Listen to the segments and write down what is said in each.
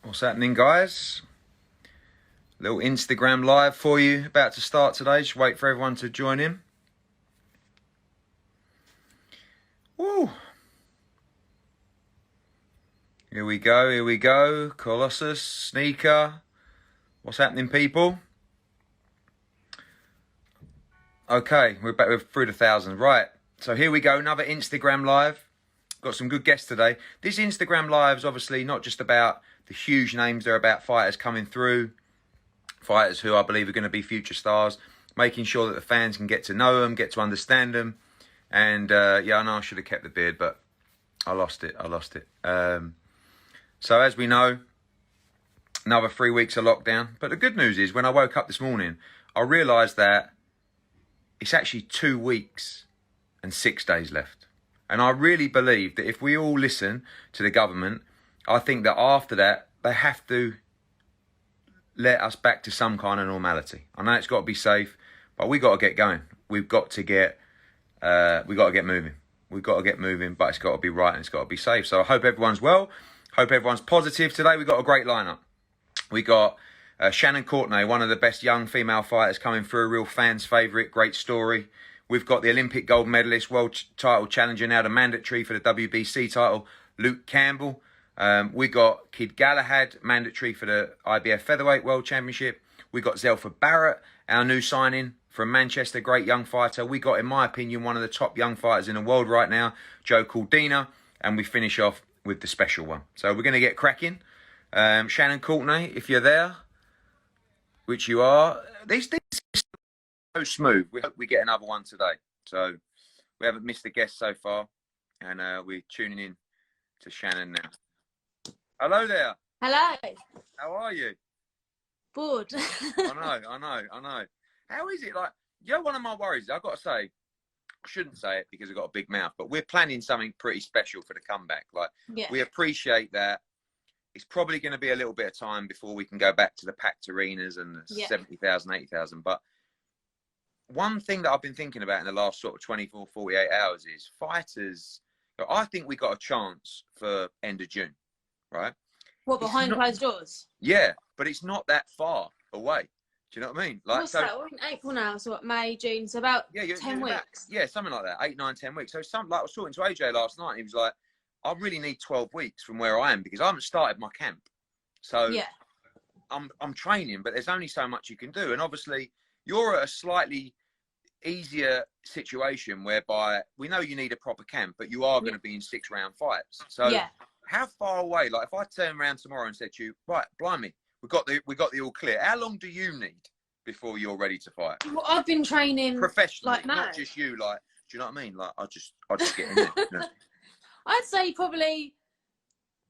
What's happening, guys? Little Instagram live for you, about to start today. Just wait for everyone to join in. Woo! Here we go. Colossus, Sneaker. What's happening, people? Okay, we're through the 1,000. Right, so here we go, another Instagram live. Got some good guests today. This Instagram live is obviously not just about the huge names, they're about fighters coming through. Fighters who I believe are going to be future stars. Making sure that the fans can get to know them, get to understand them. And yeah, I know I should have kept the beard, but I lost it. So as we know, another 3 weeks of lockdown. But the good news is, when I woke up this morning, I realised that it's actually 2 weeks and 6 days left. And I really believe that if we all listen to the government, I think that after that, they have to let us back to some kind of normality. I know it's got to be safe, but we got to get going. We've got to get moving. We've got to get moving, but it's got to be right and it's got to be safe. So I hope everyone's well. Hope everyone's positive today. We've got a great lineup. We got Shannon Courtenay, one of the best young female fighters coming through, a real fan's favourite, great story. We've got the Olympic gold medalist, world title challenger, now the mandatory for the WBC title, Luke Campbell. We got Kid Galahad, mandatory for the IBF Featherweight World Championship. We got Zelfa Barrett, our new signing from Manchester, great young fighter. We got, in my opinion, one of the top young fighters in the world right now, Joe Caldina. And we finish off with the special one. So we're going to get cracking. Shannon Courtenay, if you're there, which you are, these things are so smooth. We hope we get another one today. So we haven't missed a guest so far. And we're tuning in to Shannon now. Hello there. Hello. How are you? Bored. I know. How is it? Like, one of my worries, I've got to say, I shouldn't say it because I've got a big mouth, but we're planning something pretty special for the comeback. Like, we appreciate that. It's probably going to be a little bit of time before we can go back to the packed arenas and the 70,000, 80,000. But one thing that I've been thinking about in the last sort of 24, 48 hours is fighters. I think we got a chance for end of June. Right? What, behind closed doors? Yeah, but it's not that far away. Do you know what I mean? Like, what's that? We're in April now, so what, May, June, so about 10 weeks. Something like that, 8, 9, 10 weeks. So like I was talking to AJ last night, and he was like, I really need 12 weeks from where I am because I haven't started my camp. So I'm training, but there's only so much you can do. And obviously, you're at a slightly easier situation whereby we know you need a proper camp, but you are going to be in 6-round fights. So how far away? Like, if I turn around tomorrow and said to you, right, blimey, we got the all clear. How long do you need before you're ready to fight? Well, I've been training professionally, like not just you. Like, do you know what I mean? Like, I just get in there. You know? I'd say probably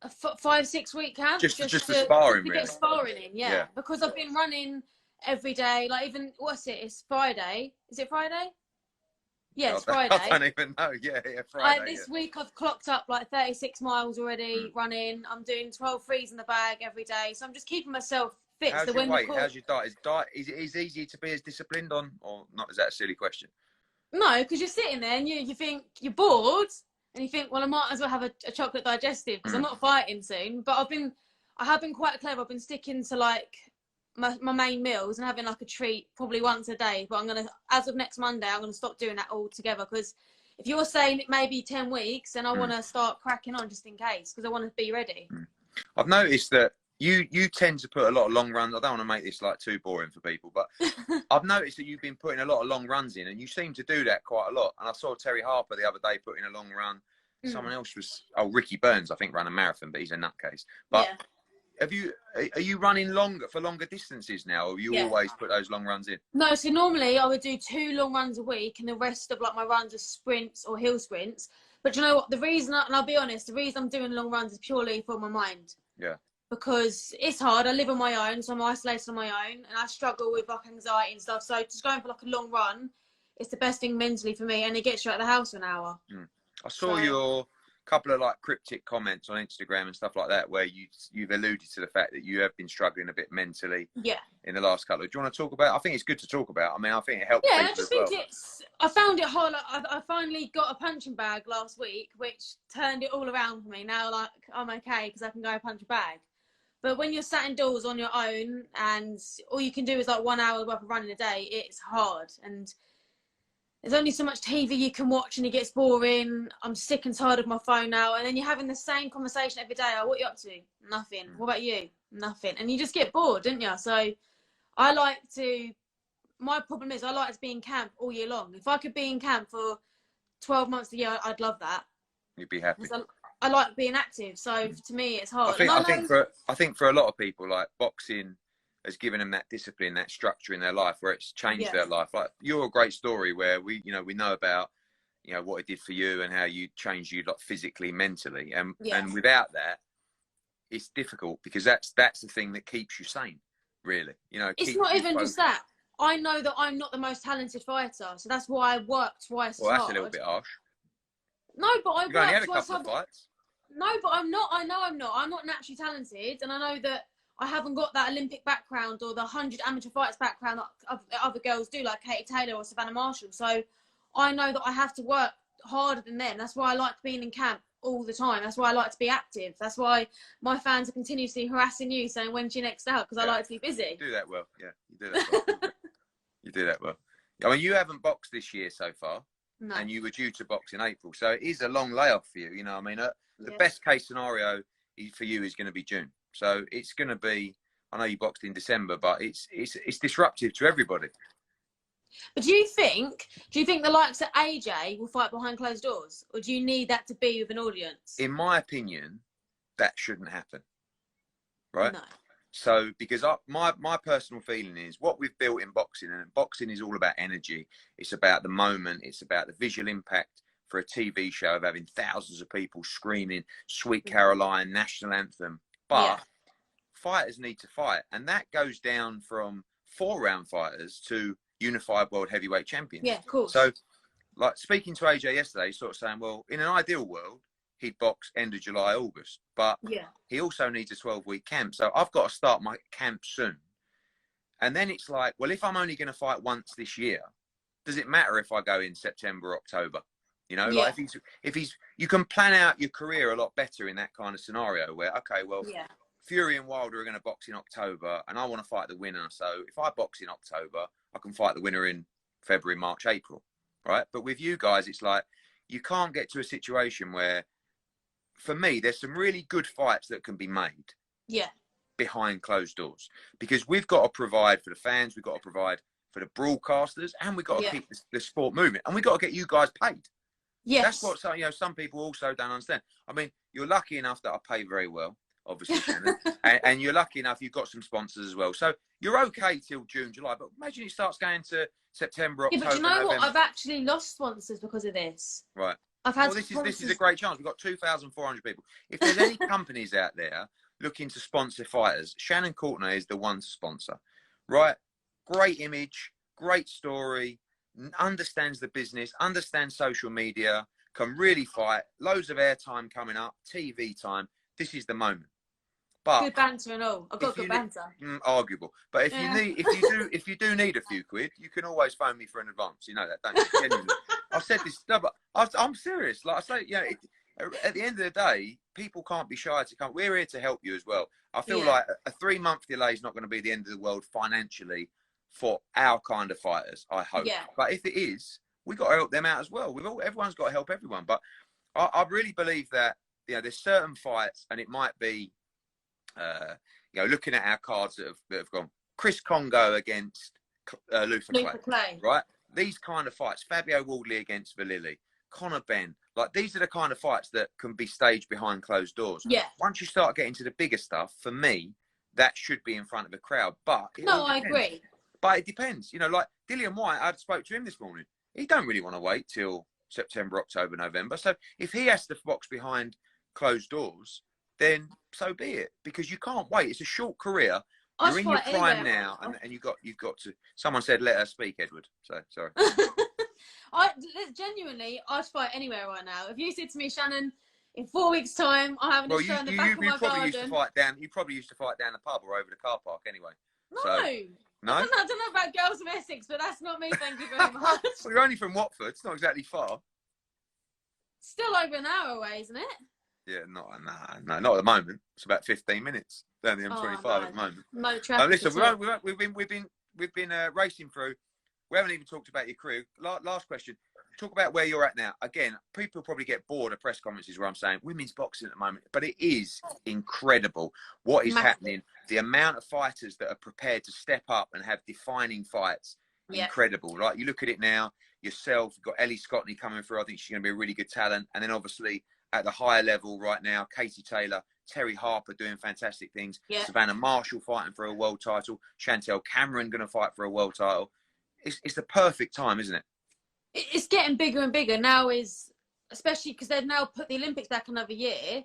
a 5-6 week camp. Just the sparring, to get sparring in, yeah. Because I've been running every day. Like, even it's Friday. Is it Friday? Yeah, it's Friday. I don't even know. Yeah, Friday. This week I've clocked up like 36 miles already running. I'm doing 12 threes in the bag every day. So I'm just keeping myself fit. How's your weight? How's your diet? Is it easy to be as disciplined on, or not? Is that a silly question? No, because you're sitting there and you think you're bored and you think, well, I might as well have a chocolate digestive because I'm not fighting soon. But I have been quite clever. I've been sticking to like my main meals and having like a treat probably once a day, but as of next Monday I'm gonna stop doing that altogether, because if you're saying it may be 10 weeks then I want to start cracking on just in case, because I want to be ready. I've noticed that you tend to put a lot of long runs. I don't want to make this like too boring for people, but I've noticed that you've been putting a lot of long runs in, and you seem to do that quite a lot. And I saw Terry Harper the other day putting a long run. Someone else was Ricky Burns, I think, ran a marathon, but he's a nutcase. But are you running for longer distances now, or you always put those long runs in? No, so normally I would do 2 long runs a week and the rest of like my runs are sprints or hill sprints. But you know what, the reason, and I'll be honest, the reason I'm doing long runs is purely for my mind. Yeah. Because it's hard. I live on my own, so I'm isolated on my own, and I struggle with like anxiety and stuff. So just going for like a long run, it's the best thing mentally for me, and it gets you out of the house for an hour. I saw your couple of like cryptic comments on Instagram and stuff like that, where you've alluded to the fact that you have been struggling a bit mentally in the last couple of. Do you want to talk about? I think it's good to talk about. I mean, I think it helps. I just think I found it hard. I finally got a punching bag last week, which turned it all around for me. Now, like, I'm okay because I can go punch a bag. But when you're sat indoors on your own and all you can do is like 1 hour worth of running a day, it's hard. And there's only so much TV you can watch and it gets boring. I'm sick and tired of my phone now. And then you're having the same conversation every day. Oh, what are you up to? Nothing. What about you? Nothing. And you just get bored, don't you? So I like to, my problem is I like to be in camp all year long. If I could be in camp for 12 months a year, I'd love that. You'd be happy. I like being active. So to me, it's hard. I think for a lot of people, like boxing has given them that discipline, that structure in their life where it's changed their life. Like you're a great story where we know about, what it did for you and how you changed you like physically, mentally. And without that, it's difficult because that's the thing that keeps you sane, really. It's not even just that. I know that I'm not the most talented fighter, so that's why I work twice as hard. Well, that's a little bit harsh. No, but I You've only had a couple of fights. No, but I'm not. I know I'm not. I'm not naturally talented, and I know that I haven't got that Olympic background or the 100 amateur fights background that other girls do, like Katie Taylor or Savannah Marshall. So I know that I have to work harder than them. That's why I like being in camp all the time. That's why I like to be active. That's why my fans are continuously harassing you, saying, when's your next out? Because I like to be busy. You do that well. Yeah, you do that well. You do that well. I mean, you haven't boxed this year so far. No. And you were due to box in April. So it is a long layoff for you. I mean, the best case scenario for you is going to be June. So it's going to be, I know you boxed in December, but it's disruptive to everybody. But do you think the likes of AJ will fight behind closed doors? Or do you need that to be with an audience? In my opinion, that shouldn't happen. Right? No. So, because my personal feeling is what we've built in boxing, and boxing is all about energy. It's about the moment. It's about the visual impact for a TV show of having thousands of people screaming Sweet Caroline, national anthem. But fighters need to fight. And that goes down from 4-round fighters to unified world heavyweight champions. Yeah, of course. So, like speaking to AJ yesterday, sort of saying, well, in an ideal world, he'd box end of July, August. But he also needs a 12-week camp. So I've got to start my camp soon. And then it's like, well, if I'm only going to fight once this year, does it matter if I go in September, October? Like if he's, you can plan out your career a lot better in that kind of scenario where, okay, well, Fury and Wilder are going to box in October and I want to fight the winner. So if I box in October, I can fight the winner in February, March, April, right? But with you guys, it's like, you can't get to a situation where, for me, there's some really good fights that can be made behind closed doors because we've got to provide for the fans, we've got to provide for the broadcasters, and we've got to keep the sport moving, and we've got to get you guys paid. That's what some people also don't understand. I mean, you're lucky enough that I pay very well, obviously, Shannon, and you're lucky enough you've got some sponsors as well. So you're okay till June, July, but imagine it starts going to September, October, but you know November. What? I've actually lost sponsors because of this. Right. I've had this is a great chance. We've got 2,400 people. If there's any companies out there looking to sponsor fighters, Shannon Courtenay is the one to sponsor. Right? Great image, great story, understands the business, understands social media, can really fight, loads of airtime coming up, TV time. This is the moment. But good banter and all. I've got good banter. Arguable. But if you do need a few quid, you can always phone me for an advance. You know that, don't you? Genuinely. I've said this, no, but I'm serious. Like I say, at the end of the day, people can't be shy to come. We're here to help you as well. I feel like a 3-month delay is not going to be the end of the world financially for our kind of fighters, I hope. Yeah. But if it is, we've got to help them out as well. Everyone's got to help everyone. But I really believe that there's certain fights, and it might be, looking at our cards that have gone. Chris Congo against Luther Clay, right? These kind of fights, Fabio Wardley against Valili, Conor Benn, like these are the kind of fights that can be staged behind closed doors. Yeah. Once you start getting to the bigger stuff, for me, that should be in front of a crowd. But I agree. But it depends. Like Dillian White, I spoke to him this morning. He don't really want to wait till September, October, November. So if he has to box behind closed doors, then so be it. Because you can't wait. It's a short career. You're in your prime now, and you've got to. Someone said, "Let her speak, Edward." So sorry. Genuinely, I'd fight anywhere right now. If you said to me, Shannon, in 4 weeks' time, I'm having a show in the back of my garden. You probably used to fight down the pub or over the car park anyway. No. So, no? I don't know about girls from Essex, but that's not me. Thank you very much. Well, you're only from Watford. It's not exactly far. Still over an hour away, isn't it? Yeah, not at the moment. It's about 15 minutes down the M25 at the moment. No traffic. Listen, we've been racing through. We haven't even talked about your career. Last question. Talk about where you're at now. Again, people probably get bored of press conferences where I'm saying women's boxing at the moment, but it is incredible what is happening. The amount of fighters that are prepared to step up and have defining fights, incredible. Like, you look at it now, yourself, you've got Ellie Scottney coming through. I think she's going to be a really good talent. And then obviously at the higher level right now, Katie Taylor, Terry Harper doing fantastic things. Savannah Marshall fighting for a world title. Chantel Cameron going to fight for a world title. It's the perfect time, isn't it? It's getting bigger and bigger now, especially because they've now put the Olympics back another year.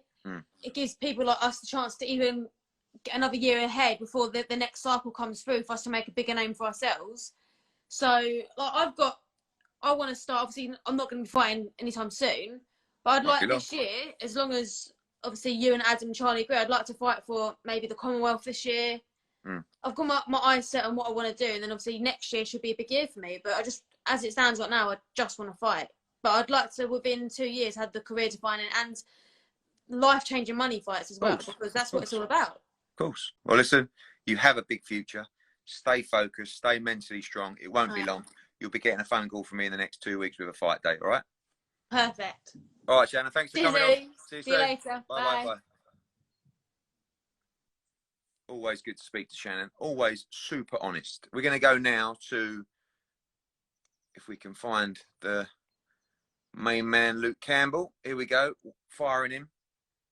It gives people like us the chance to even get another year ahead before the next cycle comes through for us to make a bigger name for ourselves. So like, I want to start, obviously I'm not going to be fighting anytime soon, but I'd like this year, as long as obviously you and Adam and Charlie agree, I'd like to fight for maybe the Commonwealth this year. I've got my eyes set on what I want to do, and then obviously next year should be a big year for me. But I just, as it stands right now, I just want to fight. But I'd like to, within 2 years, have the career defining and life-changing money fights as well, because that's what it's all about. Of course. Well, listen, you have a big future. Stay focused, stay mentally strong. It won't be long. You'll be getting a phone call from me in the next 2 weeks with a fight date, all right? Perfect. All right, Shannon, thanks for coming on. See you later. Bye. Always good to speak to Shannon. Always super honest. We're going to go now to, if we can find the main man, Luke Campbell. Here we go, firing him.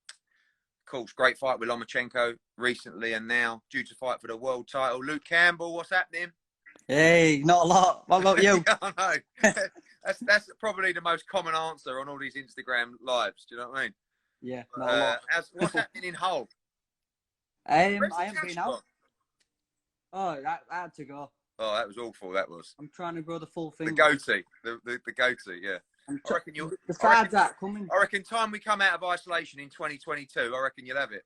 Of course, great fight with Lomachenko recently, and now due to fight for the world title. Luke Campbell, what's happening? Hey, not a lot. What about you? I know. That's probably the most common answer on all these Instagram lives. Do you know what I mean? Yeah, not a lot. What's happening in Hull? I haven't been out. Oh, I had to go. Oh, that was awful. That was. I'm trying to grow the full thing. The goatee. The goatee, yeah. I reckon you'll. The sides are coming. I reckon time we come out of isolation in 2022, I reckon you'll have it.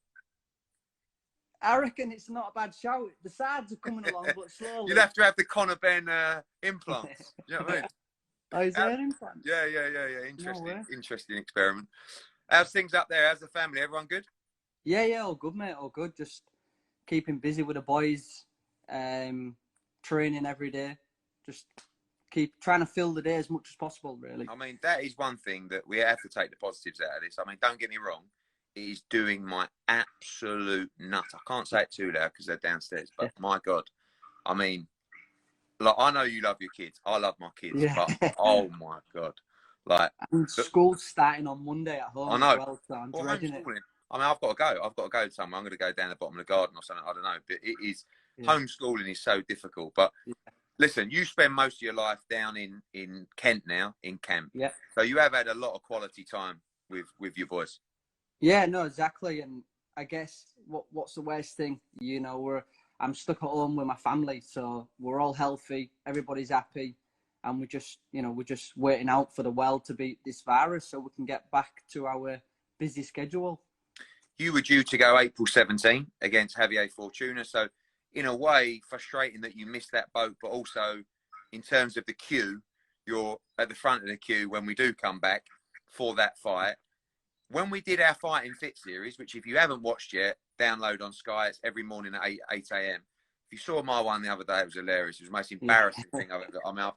I reckon it's not a bad shout. The sides are coming along, but slowly. You'll have to have the Conor Ben implants. Do you know what I mean? Oh, is there an implant? Yeah. Interesting experiment. How's things up there? How's the family? Everyone good? Yeah, all good, mate. All good. Just keeping busy with the boys, training every day. Just keep trying to fill the day as much as possible, really. I mean, that is one thing that we have to take the positives out of this. I mean, don't get me wrong. It is doing my absolute nut. I can't say it too loud because they're downstairs, but my God. I mean, like, I know you love your kids. I love my kids, but oh my God. Like, and school's starting on Monday at home. I know. As well, so I'm dreading it. I mean, I've got to go. I've got to go somewhere. I'm going to go down the bottom of the garden or something. I don't know. But it is, homeschooling is so difficult. But listen, you spend most of your life down in Kent now, in camp. Yeah. So you have had a lot of quality time with your boys. Yeah, no, exactly. And I guess what's the worst thing? You know, I'm stuck at home with my family, so we're all healthy, everybody's happy, and we're just waiting out for the world to beat this virus so we can get back to our busy schedule. You were due to go April 17 against Javier Fortuna, so in a way, frustrating that you missed that boat, but also in terms of the queue, you're at the front of the queue when we do come back for that fight. When we did our Fight in Fit series, which if you haven't watched yet, download on Sky. It's every morning at 8 a.m. If you saw my one the other day, it was hilarious. It was the most embarrassing thing I've ever. I mean,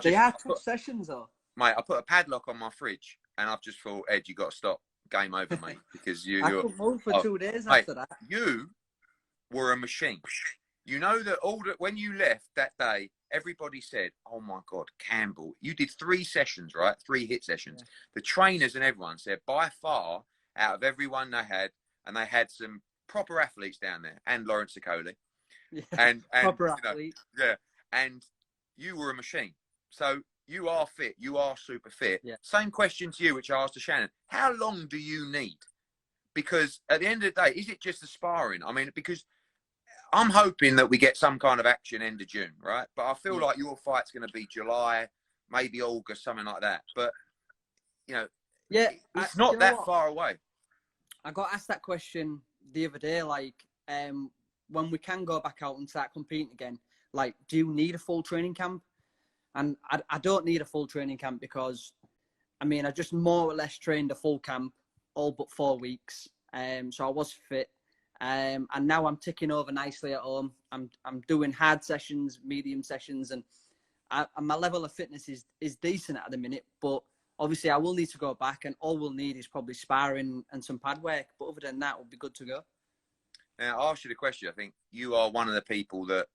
They are tough sessions, though. Mate, I put a padlock on my fridge, and I've just thought, Ed, you got to stop. Game over, mate, because I couldn't move for 2 days after that. You were a machine. You know that when you left that day, everybody said, "Oh my God, Campbell, you did 3 sessions, right? 3 hit sessions." Yeah. The trainers and everyone said, by far, out of everyone they had, and they had some proper athletes down there, and Lawrence Okoli, and proper athlete. Yeah, and you were a machine. So you are fit. You are super fit. Yeah. Same question to you, which I asked to Shannon. How long do you need? Because at the end of the day, is it just the sparring? I mean, because I'm hoping that we get some kind of action end of June, right? But I feel like your fight's going to be July, maybe August, something like that. But, you know, it's not that far away. I got asked that question the other day, like, when we can go back out and start competing again, like, do you need a full training camp? And I don't need a full training camp because, I mean, I just more or less trained a full camp all but 4 weeks. So I was fit. And now I'm ticking over nicely at home. I'm doing hard sessions, medium sessions, and my level of fitness is decent at the minute. But obviously, I will need to go back, and all we'll need is probably sparring and some pad work. But other than that, we'll be good to go. Now, I'll ask you the question. I think you are one of the people that,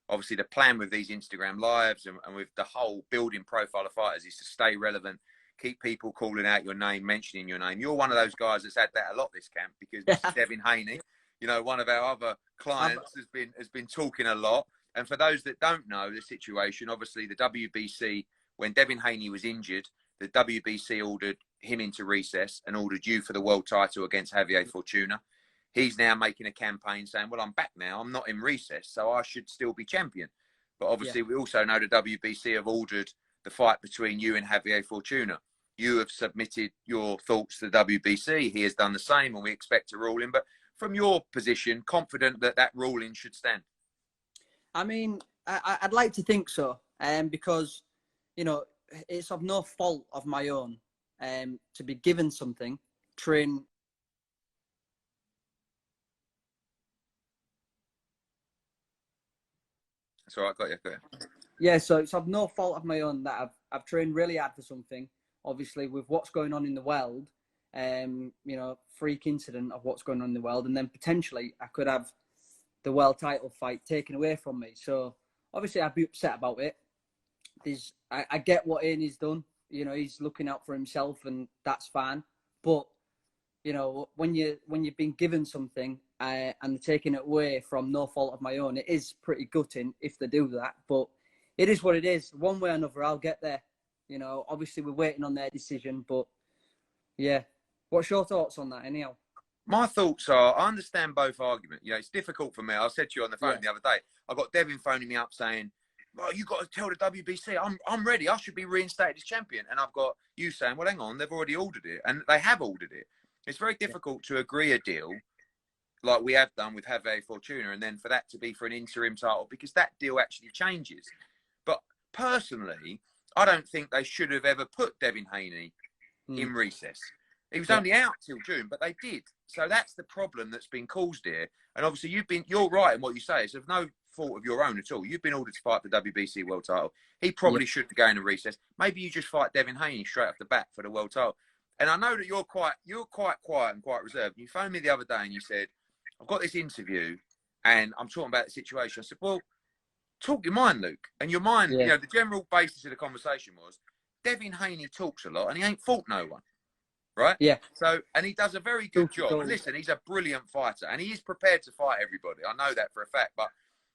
obviously, the plan with these Instagram lives and with the whole building profile of fighters is to stay relevant, keep people calling out your name, mentioning your name. You're one of those guys that's had that a lot this camp, because Mr. Devin Haney, you know, one of our other clients, has been talking a lot. And for those that don't know the situation, obviously the WBC, when Devin Haney was injured, the WBC ordered him into recess and ordered you for the world title against Javier Fortuna. He's now making a campaign saying, well, I'm back now. I'm not in recess, so I should still be champion. But obviously, we also know the WBC have ordered the fight between you and Javier Fortuna. You have submitted your thoughts to the WBC. He has done the same, and we expect a ruling. But from your position, confident that that ruling should stand? I mean, I'd like to think so, because, you know, it's of no fault of my own to be given something, train. That's all right, got you. Yeah, so it's of no fault of my own that I've trained really hard for something. Obviously, with what's going on in the world, you know, freak incident of what's going on in the world, and then potentially I could have the world title fight taken away from me. So obviously I'd be upset about it. I get what Haney's done. You know, he's looking out for himself, and that's fine. But you know, when you've been given something and taking it away from no fault of my own, it is pretty gutting if they do that. But it is what it is. One way or another, I'll get there. You know, obviously we're waiting on their decision, but yeah. What's your thoughts on that, anyhow? My thoughts are, I understand both arguments. You know, it's difficult for me. I said to you on the phone the other day, I got Devin phoning me up saying, well, you got to tell the WBC, I'm ready. I should be reinstated as champion. And I've got you saying, well, hang on, they've already ordered it. And they have ordered it. It's very difficult to agree a deal like we have done with Javier Fortuna, and then for that to be for an interim title, because that deal actually changes. But personally, I don't think they should have ever put Devin Haney in recess. He was only out till June, but they did. So that's the problem that's been caused here. And obviously, you're right in what you say. It's of no fault of your own at all. You've been ordered to fight the WBC world title. He probably shouldn't go into recess. Maybe you just fight Devin Haney straight off the bat for the world title. And I know that you're quite quiet and quite reserved. You phoned me the other day and you said, I've got this interview and I'm talking about the situation. I said, well, talk your mind, Luke. And your mind, you know, the general basis of the conversation was, Devin Haney talks a lot and he ain't fought no one. Right? Yeah. So, and he does a very good job. And listen, he's a brilliant fighter and he is prepared to fight everybody. I know that for a fact. But,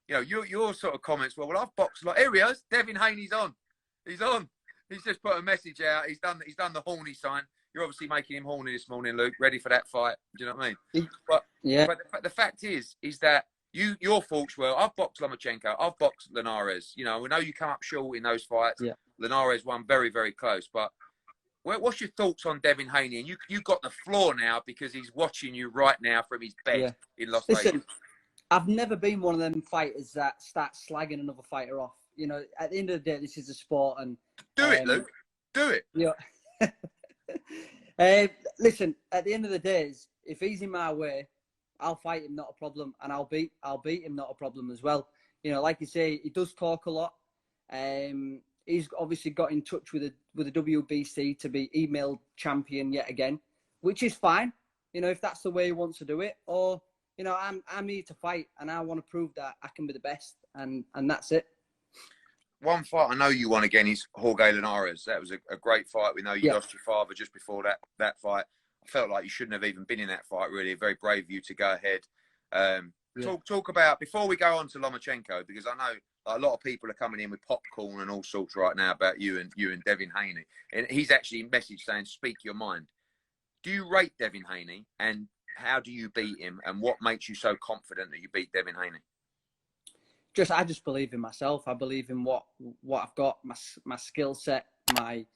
you know, your sort of comments were, well, I've boxed a lot. Here he is. Devin Haney's on. He's on. He's just put a message out. He's done the horny sign. You're obviously making him horny this morning, Luke, ready for that fight. Do you know what I mean? But the fact is that your thoughts were, I've boxed Lomachenko, I've boxed Linares. You know, we know you come up short in those fights. Yeah. Linares won very, very close. But what's your thoughts on Devin Haney? And you got the floor now because he's watching you right now from his bed in Las Vegas. I've never been one of them fighters that start slagging another fighter off. You know, at the end of the day, this is a sport, and do it, Luke. Do it. Yeah. Listen, at the end of the day, if he's in my way, I'll fight him, not a problem, and I'll beat him, not a problem as well. You know, like you say, he does talk a lot. He's obviously got in touch with the WBC to be emailed champion yet again, which is fine. You know, if that's the way he wants to do it, or you know, I'm here to fight, and I want to prove that I can be the best, and that's it. One fight I know you won again is Jorge Linares. That was a great fight. We know you lost your father just before that fight. I felt like you shouldn't have even been in that fight, really. Very brave of you to go ahead. Talk about, before we go on to Lomachenko, because I know a lot of people are coming in with popcorn and all sorts right now about you and Devin Haney. And he's actually messaged saying, speak your mind. Do you rate Devin Haney, and how do you beat him, and what makes you so confident that you beat Devin Haney? I just believe in myself. I believe in what I've got, my skill set, my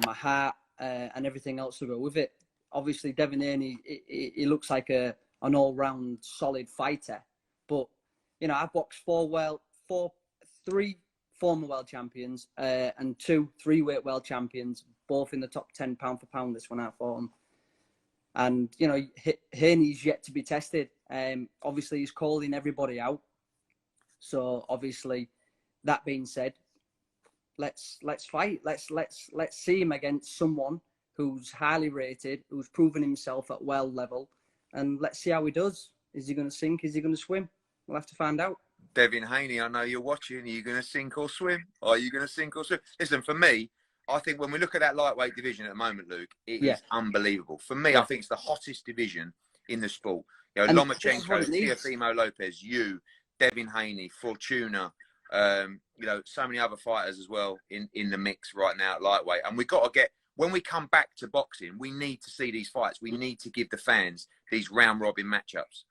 heart, and everything else to go with it. Obviously, Devin Haney, he looks like an all-round solid fighter. But you know, I've boxed three former world champions and 2 3-weight world champions, both in the top 10 pound for pound. This one I fought them, And, you know, Hearn's yet to be tested. Obviously, he's calling everybody out. So, obviously, that being said, let's fight. Let's see him against someone who's highly rated, who's proven himself at world level, and let's see how he does. Is he going to sink? Is he going to swim? We'll have to find out. Devin Haney, I know you're watching. Are you going to sink or swim? Are you going to sink or swim? Listen, for me, I think when we look at that lightweight division at the moment, Luke, it is unbelievable. For me, I think it's the hottest division in the sport. You know, Lomachenko, Teofimo Lopez, Devin Haney, Fortuna, you know, so many other fighters as well in the mix right now at lightweight. And we've got to get, when we come back to boxing, we need to see these fights. We need to give the fans these round-robin matchups.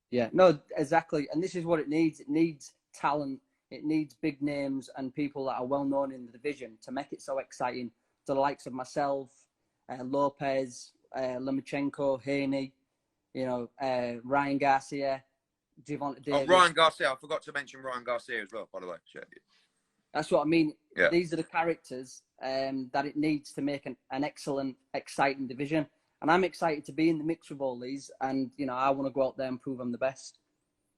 Yeah, no, exactly. And this is what it needs. It needs talent. It needs big names and people that are well-known in the division to make it so exciting. To the likes of myself, Lopez, Lomachenko, Haney, you know, Ryan Garcia, Gervonta Davis. Oh, Ryan Garcia. I forgot to mention Ryan Garcia as well, by the way. That's what I mean. Yeah. These are the characters that it needs to make an excellent, exciting division. And I'm excited to be in the mix with all these. And, you know, I want to go out there and prove I'm the best.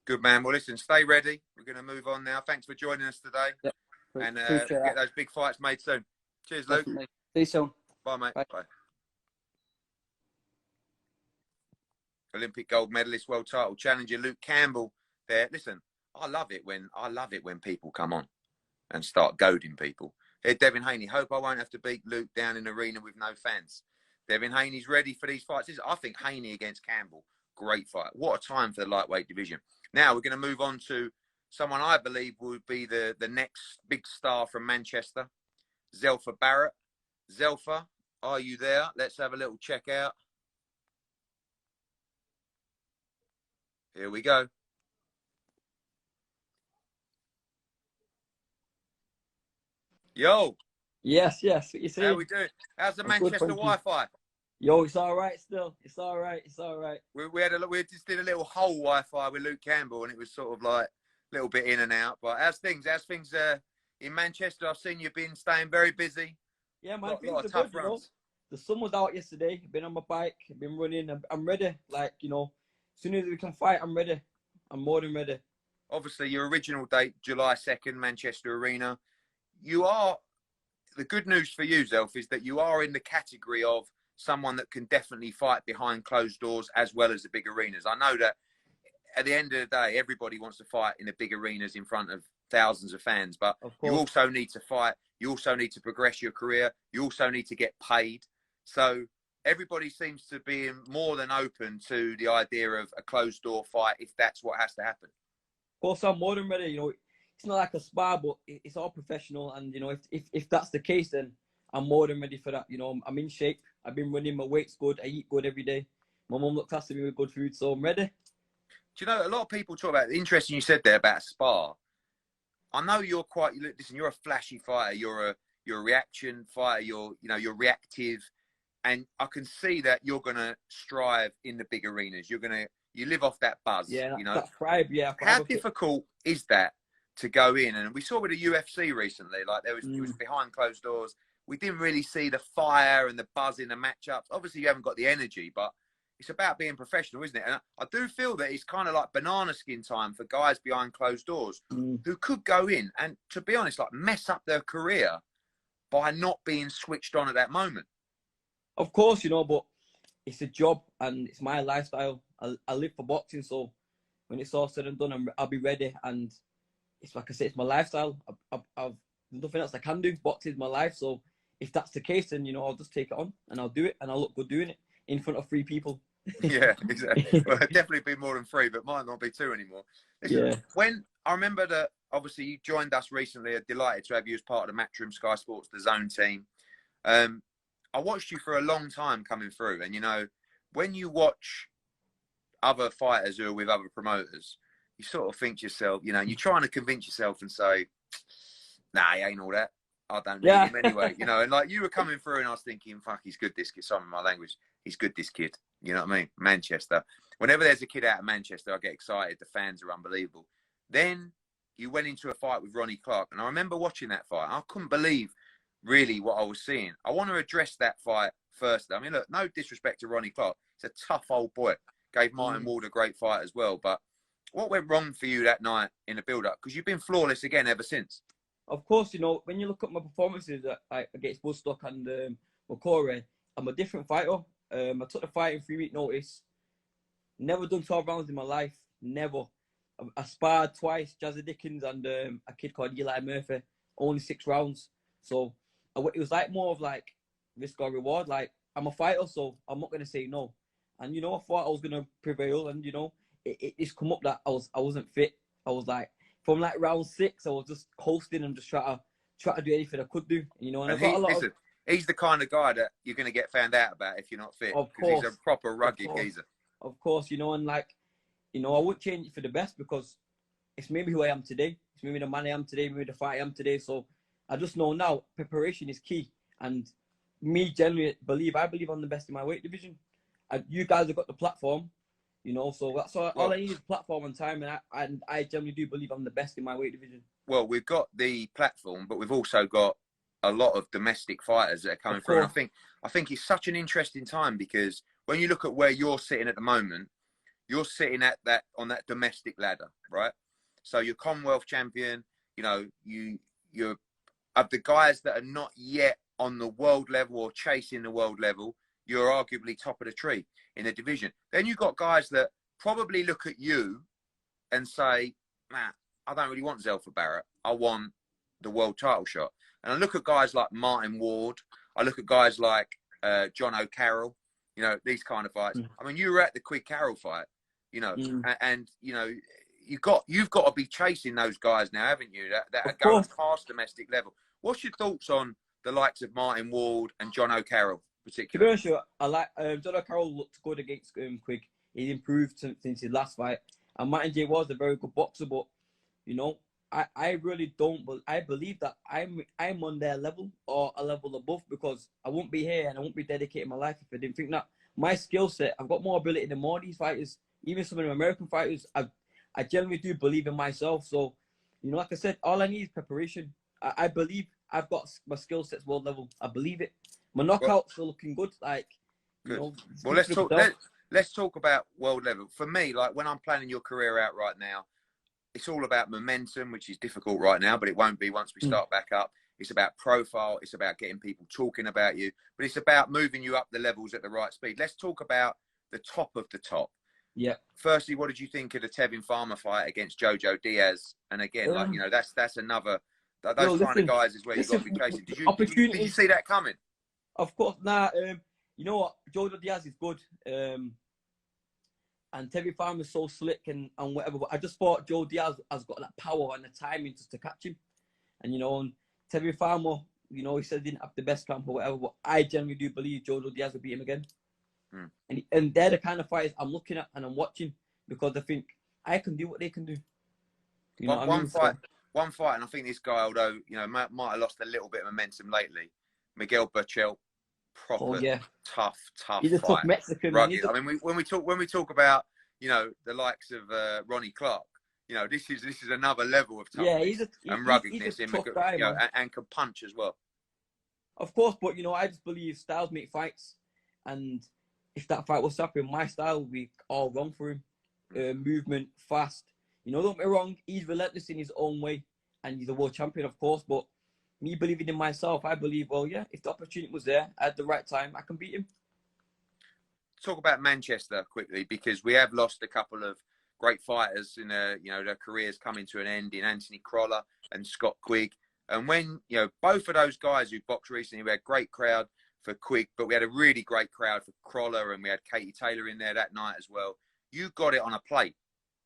Good, man. Well, listen, stay ready. We're going to move on now. Thanks for joining us today. Yep. And get those big fights made soon. Cheers, Luke. Definitely. See you soon. Bye, mate. Bye. Bye. Olympic gold medalist, world title challenger Luke Campbell there. Listen, I love it when people come on and start goading people. Hey, Devin Haney, hope I won't have to beat Luke down in the arena with no fans. Devin Haney's ready for these fights. I think Haney against Campbell, great fight. What a time for the lightweight division. Now we're going to move on to someone I believe will be the next big star from Manchester, Zelfa Barrett. Zelfa, are you there? Let's have a little check out. Here we go. Yo. Yes. What you saying? How we doing? How's the Manchester Wi-Fi? Yo, it's all right still. It's all right. We just did a little whole Wi-Fi with Luke Campbell, and it was sort of like a little bit in and out. But how's things in Manchester? I've seen you've been staying very busy. Yeah, man. A lot of tough runs. You know? The sun was out yesterday. I've been on my bike. I've been running. I'm ready. Like, you know, as soon as we can fight, I'm ready. I'm more than ready. Obviously, your original date, July 2nd, Manchester Arena. The good news for you, Zelf, is that you are in the category of someone that can definitely fight behind closed doors as well as the big arenas. I know that at the end of the day, everybody wants to fight in the big arenas in front of thousands of fans, but you also need to fight. You also need to progress your career. You also need to get paid. So everybody seems to be more than open to the idea of a closed door fight if that's what has to happen. Of course, I'm more than ready. You know, it's not like a spar, but it's all professional. And, you know, if that's the case, then I'm more than ready for that. You know, I'm in shape. I've been running. My weight's good. I eat good every day. My mum looks after me with good food, so I'm ready. Do you know, a lot of people talk about, interesting you said there about spar. I know you're you're a flashy fighter. You're a reaction fighter. You're reactive. And I can see that you're going to strive in the big arenas. You live off that buzz. Yeah, you know, that vibe, yeah. How difficult is that to go in? And we saw with the UFC recently, like it was behind closed doors. We didn't really see the fire and the buzz in the matchups. Obviously, you haven't got the energy, but it's about being professional, isn't it? And I do feel that it's kind of like banana skin time for guys behind closed doors who could go in and, to be honest, like mess up their career by not being switched on at that moment. Of course, you know, but it's a job and it's my lifestyle. I live for boxing, so when it's all said and done, I'll be ready. And it's like I say, it's my lifestyle. I've nothing else I can do. Boxing is my life, so if that's the case, then, you know, I'll just take it on and I'll do it, and I'll look good doing it in front of 3 people. Yeah, exactly. Well, it'd definitely be more than 3, but might not be 2 anymore. Listen, yeah. When I remember that, obviously you joined us recently. I'm delighted to have you as part of the Matchroom Sky Sports, the Zone team. I watched you for a long time coming through, and you know, when you watch other fighters who are with other promoters, you sort of think to yourself, you know, you're trying to convince yourself and say, nah, he ain't all that. I don't need him anyway, you know. And like you were coming through, and I was thinking, fuck, he's good, this kid. Sorry, my language. He's good, this kid. You know what I mean? Manchester. Whenever there's a kid out of Manchester, I get excited. The fans are unbelievable. Then you went into a fight with Ronnie Clark, and I remember watching that fight. I couldn't believe really what I was seeing. I want to address that fight first. I mean, look, no disrespect to Ronnie Clark. He's a tough old boy. Gave Martin Ward a great fight as well. But what went wrong for you that night in the build-up? Because you've been flawless again ever since. Of course, you know, when you look at my performances against Woodstock and Macquarie, I'm a different fighter. I took the fight in 3-week notice. Never done 12 rounds in my life. Never. I sparred twice, Jazzy Dickens and a kid called Eli Murphy. Only 6 rounds. So it was like more of like risk or reward. Like, I'm a fighter, so I'm not going to say no. And, you know, I thought I was going to prevail. And, you know, it's come up that I wasn't fit. I was like, from like round 6, I was just coasting and just try to do anything I could do. You know, and I got a lot of... He's the kind of guy that you're going to get found out about if you're not fit. Of course. He's a proper rugged geezer. Of course, you know, and like, you know, I wouldn't change it for the best because it's maybe who I am today. It's maybe the man I am today, maybe the fight I am today. So I just know now preparation is key. And me generally I believe I'm the best in my weight division. And you guys have got the platform, you know, so that's all I need is platform and time. And I generally do believe I'm the best in my weight division. Well, we've got the platform, but we've also got a lot of domestic fighters that are coming through. And I think it's such an interesting time because when you look at where you're sitting at the moment, you're sitting on that domestic ladder, right? So you're Commonwealth champion, you know, you're of the guys that are not yet on the world level or chasing the world level, you're arguably top of the tree in the division. Then you've got guys that probably look at you and say, man, I don't really want Zelfa Barrett. I want the world title shot. And I look at guys like Martin Ward. I look at guys like John O'Carroll, you know, these kind of fights. I mean, you were at the Quig Carroll fight, you know, and you know, you've got to be chasing those guys now, haven't you? That are going past domestic level. What's your thoughts on the likes of Martin Ward and John O'Carroll, particularly? To be honest, I like John O'Carroll looked good against Quig. He's improved since his last fight. And Martin J was a very good boxer, but you know, I really don't. But I believe that I'm on their level or a level above because I won't be here and I won't be dedicating my life if I didn't think that my skill set. I've got more ability than more of these fighters, even some of the American fighters. I generally do believe in myself. So, you know, like I said, all I need is preparation. I believe I've got my skill sets world level. I believe it. My knockouts are looking good. Like, you know, well, let's talk about world level. For me, like when I'm planning your career out right now, it's all about momentum, which is difficult right now, but it won't be once we start back up. It's about profile. It's about getting people talking about you, but it's about moving you up the levels at the right speed. Let's talk about the top of the top. Yeah. Firstly, what did you think of the Tevin Farmer fight against Jojo Diaz? And again, like, you know, that's another, those kind of guys is where you've got to be chasing. Did you see that coming? Of course. You know what? Jojo Diaz is good. And Tevin Farmer is so slick and whatever. But I just thought Joe Diaz has got that power and the timing just to catch him. And, you know, and Tevin Farmer, you know, he said he didn't have the best camp or whatever. But I generally do believe Jojo Diaz will beat him again. And they're the kind of fighters I'm looking at and I'm watching because I think I can do what they can do. You know one fight, and I think this guy, although, you know, might have lost a little bit of momentum lately, Miguel Burchell, proper tough He's a fight. tough Mexican. Rugged. I mean, when we talk about, you know, the likes of Ronnie Clark, you know, this is another level of toughness and ruggedness, he's a tough guy, you know, and can punch as well. Of course, but you know, I just believe styles make fights, and if that fight was happening, my style would be all wrong for him. Movement, fast. You know, don't get me wrong, he's relentless in his own way, and he's a world champion, of course. But me believing in myself, I believe, well, yeah, if the opportunity was there at the right time, I can beat him. Talk about Manchester quickly, because we have lost a couple of great fighters in you know, their careers coming to an end in Anthony Crolla and Scott Quigg. And when, you know, both of those guys who boxed recently, we had a great crowd for Quigg, but we had a really great crowd for Crolla, and we had Katie Taylor in there that night as well. You got it on a plate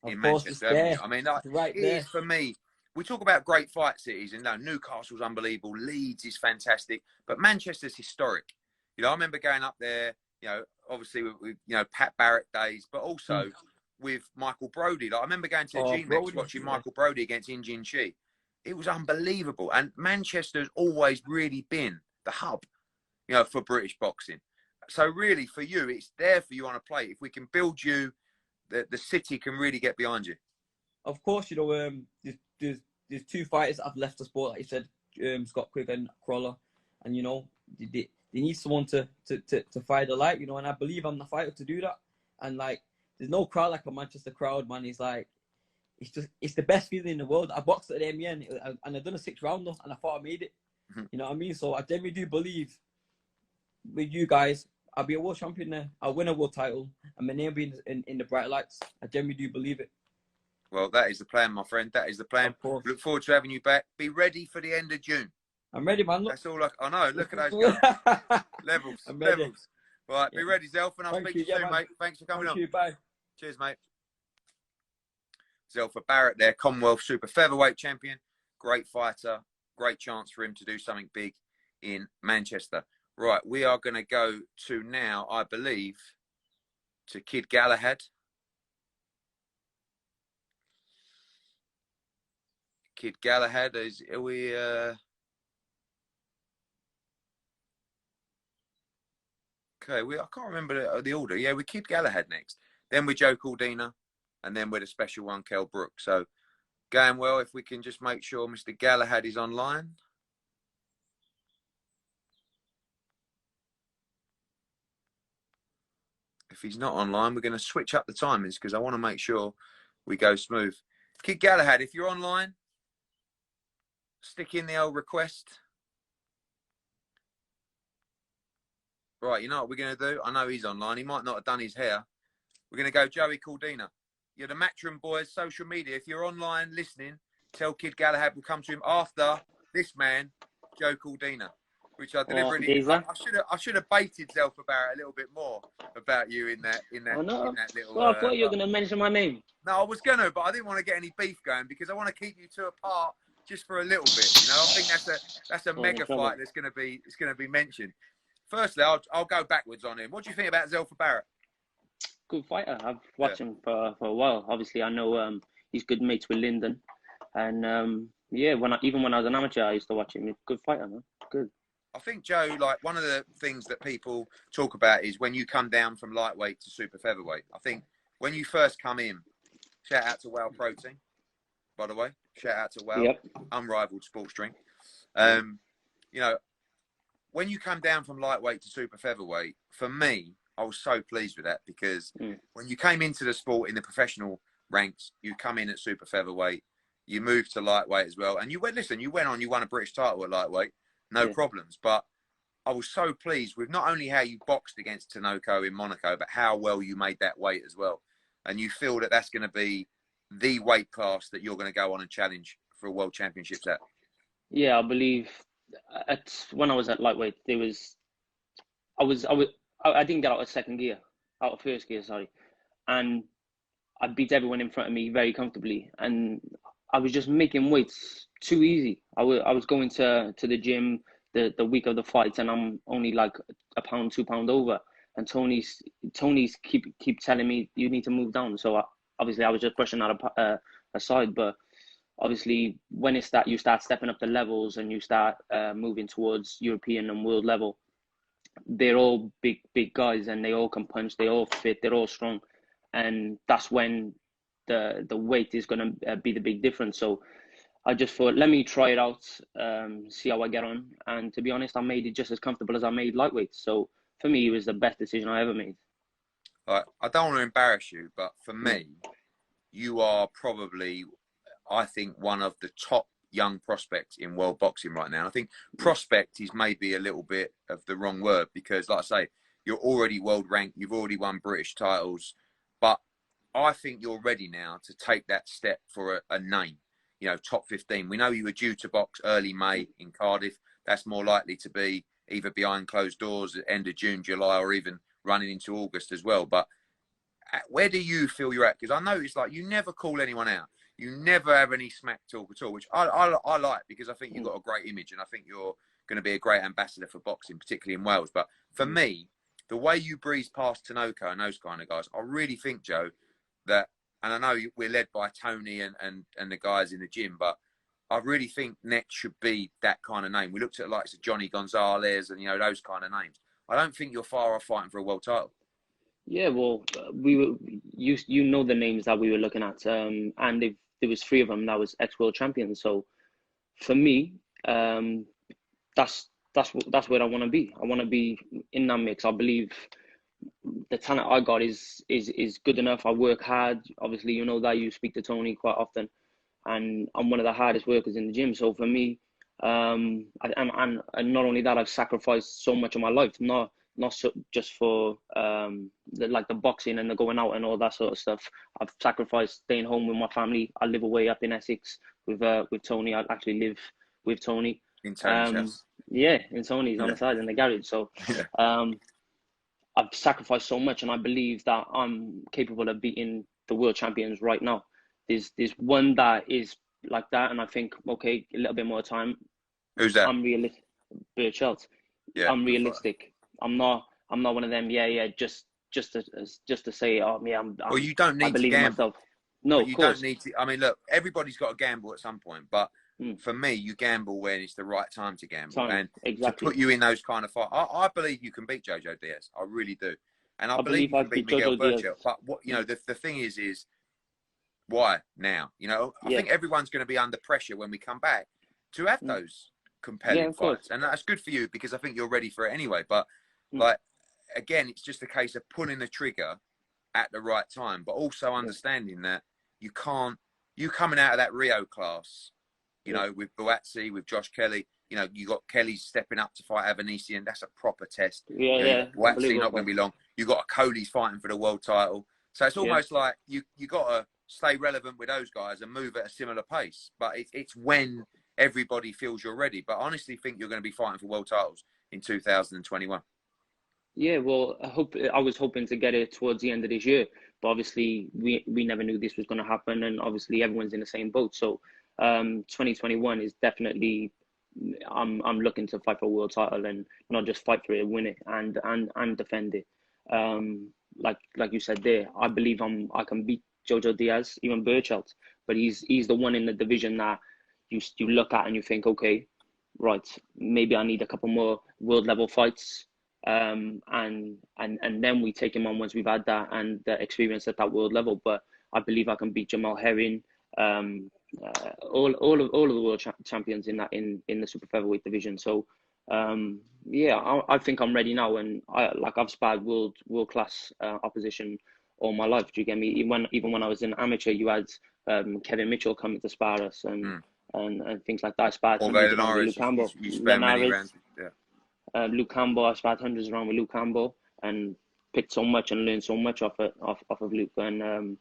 in Manchester, haven't you? I mean, like, right it there. is for me. We talk about great fight cities, and Newcastle's unbelievable, Leeds is fantastic, but Manchester's historic. You know, I remember going up there, you know, obviously with you know, Pat Barrett days, but also with Michael Brodie. Like, I remember going to G-Mex watching Michael Brodie against Injin Chi. It was unbelievable, and Manchester's always really been the hub, you know, for British boxing. So really, for you, it's there for you on a plate. If we can build you, the city can really get behind you. Of course, you know, there's two fighters that have left the sport, like you said, Scott Quigg and Crolla, and you know, they need someone to fire the light, you know. And I believe I'm the fighter to do that. And like, there's no crowd like a Manchester crowd, man. It's like, it's the best feeling in the world. I boxed at the MEN and I done a 6th round though, and I thought I made it. You know what I mean? So I genuinely do believe with you guys, I'll be a world champion there. I'll win a world title, and my name will be in the bright lights. I genuinely do believe it. Well, that is the plan, my friend. That is the plan. Of course. Look forward to having you back. Be ready for the end of June. I'm ready, man. Look. That's all I know. Look at those guns. Levels. I'm ready. Levels. Right, be ready, Zelf, and I'll Thank speak you, to you soon, man. mate. Thanks for coming Thank on. you. Bye. Cheers, mate. Zelfa Barrett there, Commonwealth Super Featherweight champion. Great fighter. Great chance for him to do something big in Manchester. Right, we are going to go to now, I believe, to Kid Galahad. Kid Galahad, are we... Okay, I can't remember the order. Yeah, we're Kid Galahad next. Then we're Joe Caldina, and then we're the special one, Kell Brook. So, going well, if we can just make sure Mr. Galahad is online. If he's not online, we're going to switch up the timings because I want to make sure we go smooth. Kid Galahad, if you're online, stick in the old request. Right, you know what we're going to do? I know he's online. He might not have done his hair. We're going to go Joey Caldina. You're the Matchroom Boys, social media. If you're online listening, tell Kid Galahad we'll come to him after this man, Joe Caldina. Which I deliberately, I should have baited Zelfa Barrett a little bit more about you in that little. Well, I thought you were going to mention my name. No, I was gonna, but I didn't want to get any beef going because I want to keep you two apart just for a little bit. You know, I think that's a mega fight that's going to be mentioned. Firstly, I'll go backwards on him. What do you think about Zelfa Barrett? Good fighter. I've watched him for a while. Obviously, I know he's good mates with Lyndon, and yeah, even when I was an amateur, I used to watch him. He's a good fighter, man. Good. I think, Joe, like one of the things that people talk about is when you come down from lightweight to super featherweight. I think when you first come in, shout out to Whale Protein, by the way. Shout out to Whale, unrivaled sports drink. You know, when you come down from lightweight to super featherweight, for me, I was so pleased with that because when you came into the sport in the professional ranks, you come in at super featherweight, you moved to lightweight as well. And you went on, you won a British title at lightweight. No problems. But I was so pleased with not only how you boxed against Tinoco in Monaco, but how well you made that weight as well. And you feel that that's going to be the weight class that you're going to go on and challenge for a world championships at. Yeah, I believe when I was at lightweight, I didn't get out of first gear, sorry. And I beat everyone in front of me very comfortably. And I was just making weights too easy. I was going to the gym the week of the fights, and I'm only like a pound, 2 pound over. And Tony's keep telling me you need to move down. So obviously I was just pushing that aside. But obviously when you start stepping up the levels and you start moving towards European and world level, they're all big guys, and they all can punch. They all fit. They're all strong, and that's when the weight is going to be the big difference. So I just thought, let me try it out, see how I get on. And to be honest, I made it just as comfortable as I made lightweight. So for me, it was the best decision I ever made. I don't want to embarrass you, but for me, you are probably, I think, one of the top young prospects in world boxing right now. I think prospect is maybe a little bit of the wrong word because, like I say, you're already world ranked. You've already won British titles. But I think you're ready now to take that step for a name, you know, top 15. We know you were due to box early May in Cardiff. That's more likely to be either behind closed doors at end of June, July, or even running into August as well. But where do you feel you're at? Because I know it's like you never call anyone out. You never have any smack talk at all, which I like because I think you've got a great image and I think you're going to be a great ambassador for boxing, particularly in Wales. But for me, the way you breeze past Tinoco and those kind of guys, I really think, Joe, that, and I know we're led by Tony and the guys in the gym, but I really think next should be that kind of name. We looked at like Johnny Gonzalez and, you know, those kind of names. I don't think you're far off fighting for a world title. Yeah, well, you know the names that we were looking at, and there was 3 of them that was ex-world champions. So for me, that's that's where I want to be. I want to be in that mix. I believe the talent I got is good enough. I work hard. Obviously, you know that, you speak to Tony quite often, and I'm one of the hardest workers in the gym. So for me, and not only that, I've sacrificed so much of my life, not just for the boxing and the going out and all that sort of stuff. I've sacrificed staying home with my family. I live away up in Essex with Tony. I actually live with Tony. In Tony's house. Yeah, in Tony's on the side in the garage. So I've sacrificed so much, and I believe that I'm capable of beating the world champions right now. There's one that is like that, and I think, okay, a little bit more time. Who's that? I'm realistic. Birchelt. Yeah, I'm realistic. I'm not one of them. Just to say, oh yeah, well, you don't need I believe to in gamble. myself. No, you of course. don't need to. I mean, look, everybody's got to gamble at some point, but for me, you gamble when it's the right time to gamble, and exactly. to put you in those kind of fights. I believe you can beat Jojo Diaz. I really do, and I believe you can beat Miguel Berchelt. But what the thing is why now? I think everyone's going to be under pressure when we come back to have those compelling fights, and that's good for you because I think you're ready for it anyway. But like again, it's just a case of pulling the trigger at the right time, but also understanding that you can't. You coming out of that Rio class, with Buatsi, with Josh Kelly. You got Kelly stepping up to fight Avanesian. That's a proper test. Buatsi not going to be long. You got a Coley's fighting for the world title. So it's almost like you got to stay relevant with those guys and move at a similar pace. But it's when everybody feels you're ready. But I honestly think you're going to be fighting for world titles in 2021. Yeah, well, I was hoping to get it towards the end of this year, but obviously we never knew this was going to happen, and obviously everyone's in the same boat. So 2021 is definitely, I'm looking to fight for a world title, and not just fight for it, win it, and defend it. Like you said there, I believe I can beat Jojo Diaz, even Berchelt, but he's the one in the division that you look at and you think, okay, right, maybe I need a couple more world level fights. And then we take him on once we've had that and the experience at that world level. But I believe I can beat Jamal Herring, all of the world champions in the super featherweight division. So I think I'm ready now, and I've sparred world class opposition all my life. Do you get me? Even when I was an amateur, you had Kevin Mitchell coming to spar us and things like that. I sparred hundreds around with Luke Campbell. You spent many rounds. Luke Campbell, I sparred hundreds around with Luke Campbell and picked so much and learned so much off of Luke. And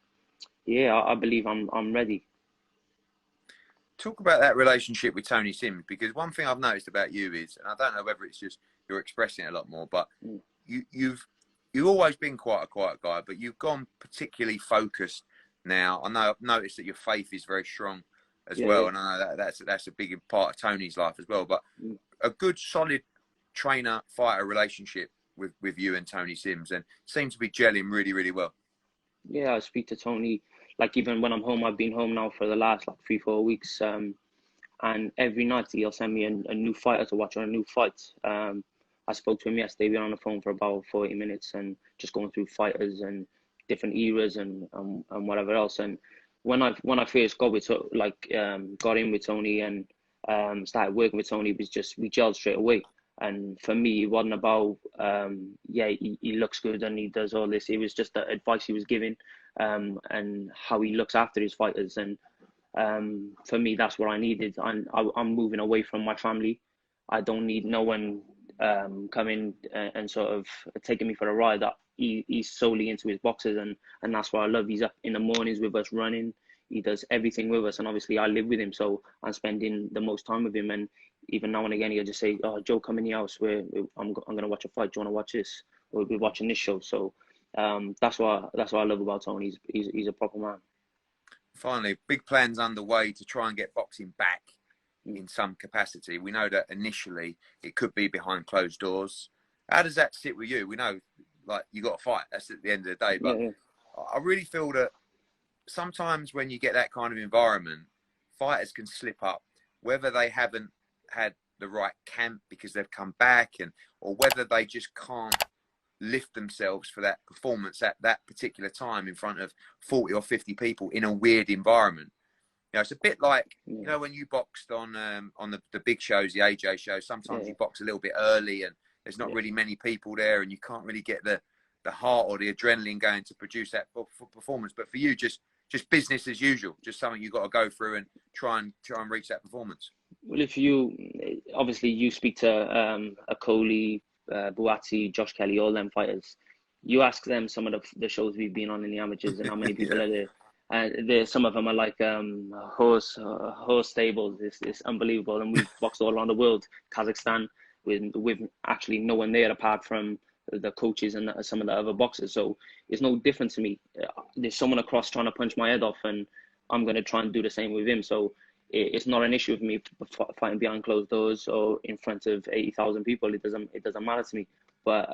I believe I'm ready. Talk about that relationship with Tony Sims, because one thing I've noticed about you is, and I don't know whether it's just you're expressing it a lot more, but you've always been quite a quiet guy, but you've gone particularly focused now. I know I've noticed that your faith is very strong as well, and I know that's a big part of Tony's life as well. But a good solid trainer-fighter relationship with you and Tony Sims, and seems to be gelling really, really well. Yeah, I speak to Tony, like even when I'm home. I've been home now for the last 3-4 weeks, and every night he'll send me a new fighter to watch or a new fight. I spoke to him yesterday. We were on the phone for about 40 minutes and just going through fighters and different eras and whatever else. And when I first got in with Tony and started working with Tony, it was just, we gelled straight away. And for me, it wasn't about, he looks good and he does all this. It was just the advice he was giving and how he looks after his fighters. And for me, that's what I needed. I'm moving away from my family. I don't need no one coming and sort of taking me for a ride. He's solely into his boxes, and that's what I love. He's up in the mornings with us running. He does everything with us, and obviously I live with him, so I'm spending the most time with him. And even now and again, he'll just say, "Oh, Joe, come in the house. I'm going to watch a fight. Do you want to watch this? We'll be watching this show." So that's what I love about Tony. He's a proper man. Finally, big plans underway to try and get boxing back in some capacity. We know that initially it could be behind closed doors. How does that sit with you? We know, like, you got to fight. That's at the end of the day. But I really feel that sometimes when you get that kind of environment, fighters can slip up, whether they haven't had the right camp because they've come back, or whether they just can't lift themselves for that performance at that particular time in front of 40 or 50 people in a weird environment. You know, it's a bit like, Yeah. you know, when you boxed on the big shows, the AJ shows, sometimes Yeah. you box a little bit early and there's not Yeah. really many people there and you can't really get the heart or the adrenaline going to produce that performance. But for you, just business as usual, just something you've got to go through and try and reach that performance. Well, if you obviously you speak to a Coley, Buatsi, Josh Kelly, all them fighters, you ask them some of the shows we've been on in the amateurs and how many people Yeah. are there. And some of them are like horse stables. It's unbelievable, and we've boxed all around the world, Kazakhstan, with actually no one there apart from the coaches and some of the other boxers. So it's no different to me. There's someone across trying to punch my head off, and I'm going to try and do the same with him. So it's not an issue of me fighting behind closed doors or in front of 80,000 people. It doesn't matter to me. But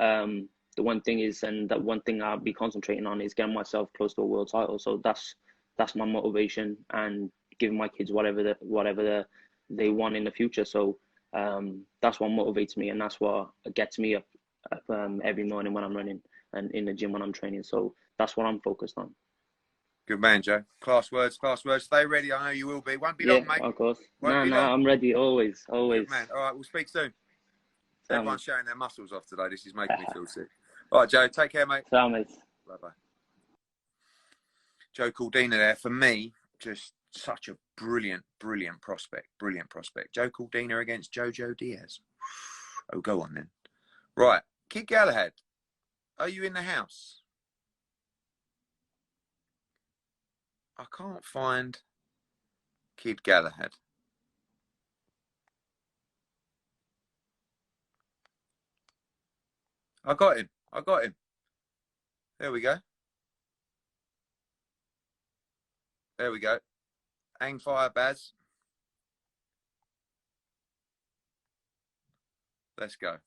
the one thing is, and that one thing I'll be concentrating on is getting myself close to a world title. So that's my motivation, and giving my kids whatever they want in the future. So that's what motivates me, and that's what gets me up every morning when I'm running and in the gym when I'm training. So that's what I'm focused on. Good man, Joe. Class words. Stay ready. I know you will be. Won't be Yeah, long, mate. of course. Won't be No, long. I'm ready. Always. Good man. All right, we'll speak soon. Sound Everyone's showing their muscles off today. This is making me feel sick. All right, Joe. Take care, mate. Sound, mate. Bye-bye. Joe Caldina there. For me, just such a brilliant prospect. Joe Caldina against Jojo Diaz. Oh, go on then. Right. Kid Galahad, are you in the house? I can't find Kid Galahad. I got him. There we go. Hang fire, Baz. Let's go.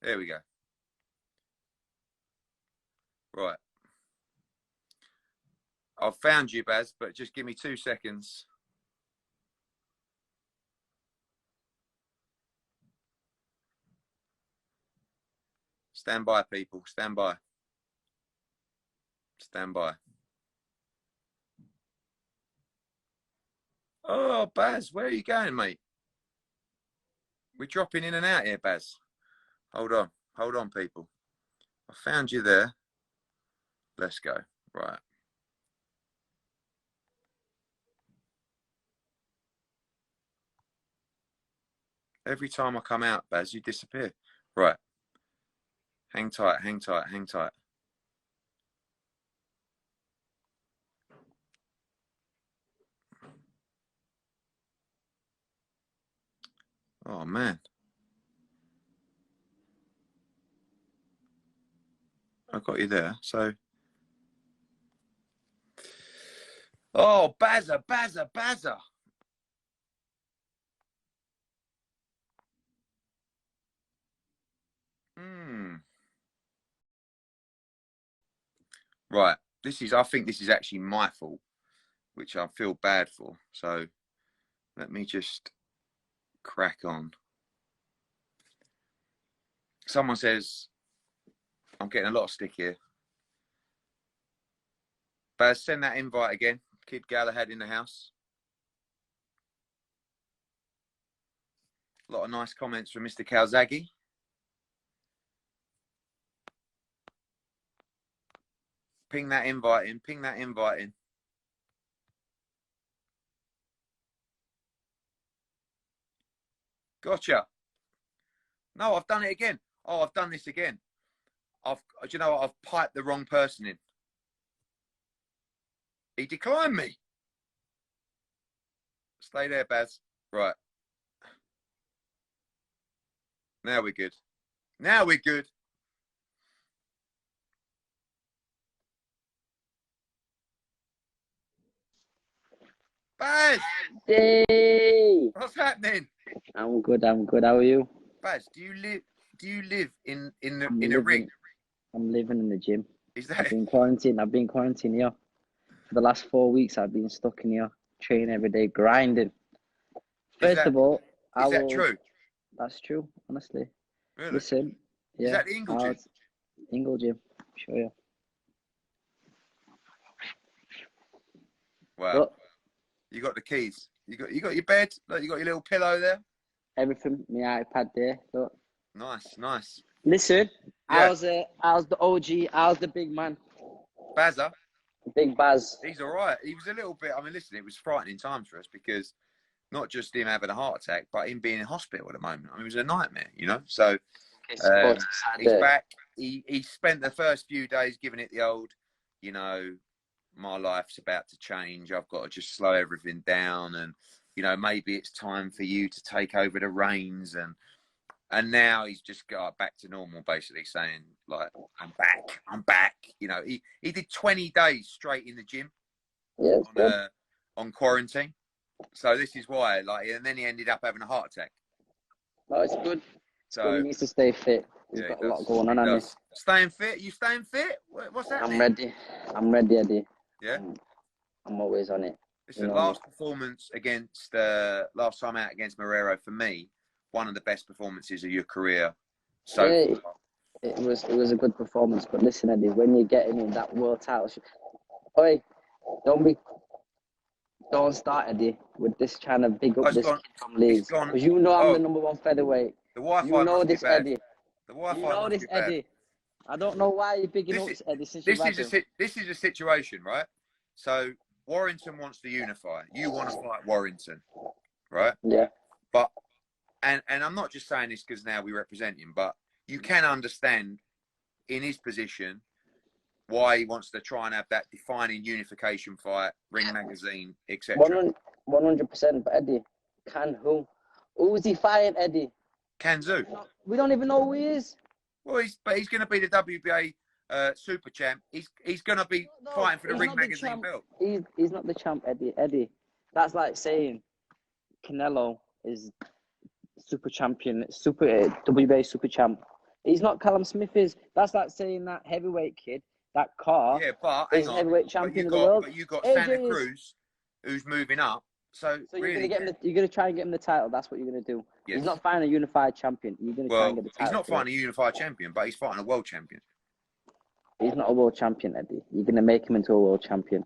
There we go. Right. I've found you, Baz, but just give me 2 seconds. Stand by, people. Stand by. Oh, Baz, where are you going, mate? We're dropping in and out here, Baz. Hold on, people. I found you there. Let's go. Right. Every time I come out, Baz, you disappear. Right. Hang tight. Oh, man. I got you there. So. Oh, Bazza. Right. I think this is actually my fault, which I feel bad for. So let me just crack on. Someone says, I'm getting a lot of stick here. Baz, send that invite again. Kid Galahad in the house. A lot of nice comments from Mr. Calzaghe. Ping that invite in. Gotcha. No, I've done it again. Oh, I've done this again. Do you know what? I've piped the wrong person in. He declined me. Stay there, Baz. Right. Now we're good. Baz! Hey! What's happening? I'm good. How are you? Baz, do you live in a ring? I'm living in the gym. Is that I've been quarantined here. For the last 4 weeks, I've been stuck in here, training every day, grinding. First of all, is that true? That's true, honestly. Really? Listen, yeah. Is that the Ingle gym? Ingle gym, show you. Wow. Look, You got the keys. You got your bed. Look, you got your little pillow there. everything, my iPad there. Look. Nice, nice. Listen, Yeah. how's the OG? How's the big man? Bazza, Big Baz. he's all right. He was a little bit. I mean, listen, it was frightening times for us because not just him having a heart attack, but him being in hospital at the moment. I mean, it was a nightmare, you know. So he's back. He spent the first few days giving it the old, you know, my life's about to change. I've got to just slow everything down, and you know, maybe it's time for you to take over the reins. And now he's just got back to normal, basically saying like, I'm back. You know, he did 20 days straight in the gym on quarantine. So this is why, like, and then he ended up having a heart attack. Oh, it's good. So he needs to stay fit. He's got a lot going on, hasn't he? Staying fit? You staying fit? What's that? I'm ready. I'm ready, Eddie. Yeah. I'm always on it. It's the last performance against last time out against Marrero for me. One of the best performances of your career. So it was a good performance. But listen, Eddie, when you're getting in that world title, don't start, Eddie, with this trying to big up this kid from Leeds. Because you know I'm the number one featherweight. The Wi-Fi you know must this, be bad. Eddie. The Wi-Fi you know must this, be bad. Eddie. I don't know why you're bigging up Eddie since you've had him. This is a situation, right? So Warrington wants to unify. You want to fight Warrington, right? Yeah. But and I'm not just saying this because now we represent him, but you can understand in his position why he wants to try and have that defining unification fight, Ring Magazine, etc. 100%. But Eddie, can who? Who's he fighting, Eddie? Kanzu. We don't even know who he is. Well, he's going to be the WBA super champ. He's going to be fighting for the Ring Magazine belt. He's not the champ, Eddie. Eddie, that's like saying Canelo is super champion, WBA super champ. He's not. Callum Smith is. That's like saying that heavyweight kid, that car, is heavyweight champion of the world. But you got Santa Cruz, who's moving up. So really, you're gonna try and get him the title. That's what you're gonna do. Yes. He's not fighting a unified champion. You're gonna try and get the title. He's not fighting a unified champion, but he's fighting a world champion. He's not a world champion, Eddie. You're gonna make him into a world champion.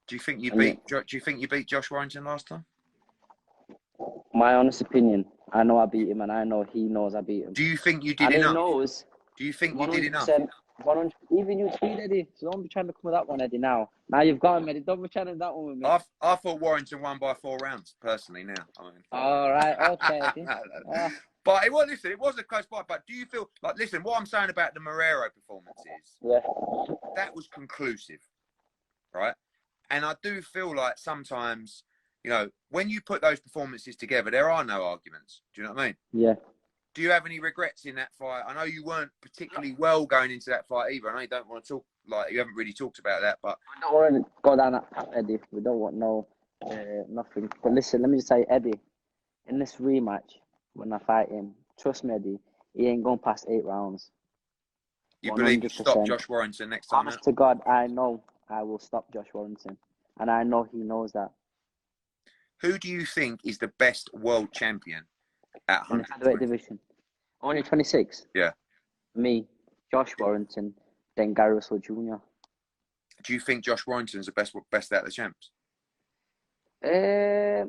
Do you think you beat Josh Warrington last time? My honest opinion, I know I beat him, and I know he knows I beat him. Do you think you did enough? He knows. Do you think you did enough? 100. Even you tweet, Eddie. So don't be trying to come with that one, Eddie. Now you've got him, Eddie. Don't be trying to that one with me. I thought Warrington won by 4 rounds personally. Now, all right, okay. Eddie. But it was a close fight. But do you feel like, listen, what I'm saying about the Marrero performances? Yeah. That was conclusive, right? And I do feel like sometimes, you know, when you put those performances together, there are no arguments. Do you know what I mean? Yeah. Do you have any regrets in that fight? I know you weren't particularly well going into that fight either. I know you don't want to talk, like, you haven't really talked about that, but we don't want to go down that path, Eddie. We don't want nothing. But listen, let me just say, Eddie, in this rematch, when I fight him, trust me, Eddie, he ain't going past 8 rounds. You 100%. Believe you stop Josh Warrington next time? Honest to God, I know I will stop Josh Warrington, and I know he knows that. Who do you think is the best world champion at 100 featherweight division? Only 26. Yeah. Me, Josh Warrington, then Gary Russell Jr. Do you think Josh Warrington's the best out of the champs? I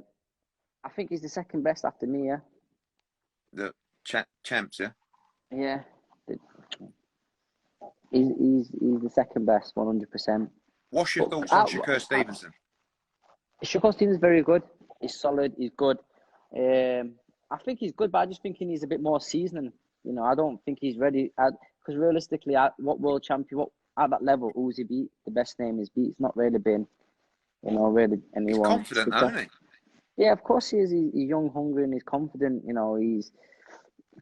think he's the second best after me. Yeah. The champs, yeah. Yeah. He's the second best, 100%. What's your thoughts on Shakur Stevenson? Shakur Stevenson's very good. He's solid. He's good. I think he's good, but I just think he needs a bit more seasoning. You know, I don't think he's ready. Because realistically, what world champion, at that level, who's he beat? The best name is beat. It's not really been, you know, really anyone. He's confident, though, isn't he? Yeah, of course he is. He's young, hungry, and he's confident. You know, he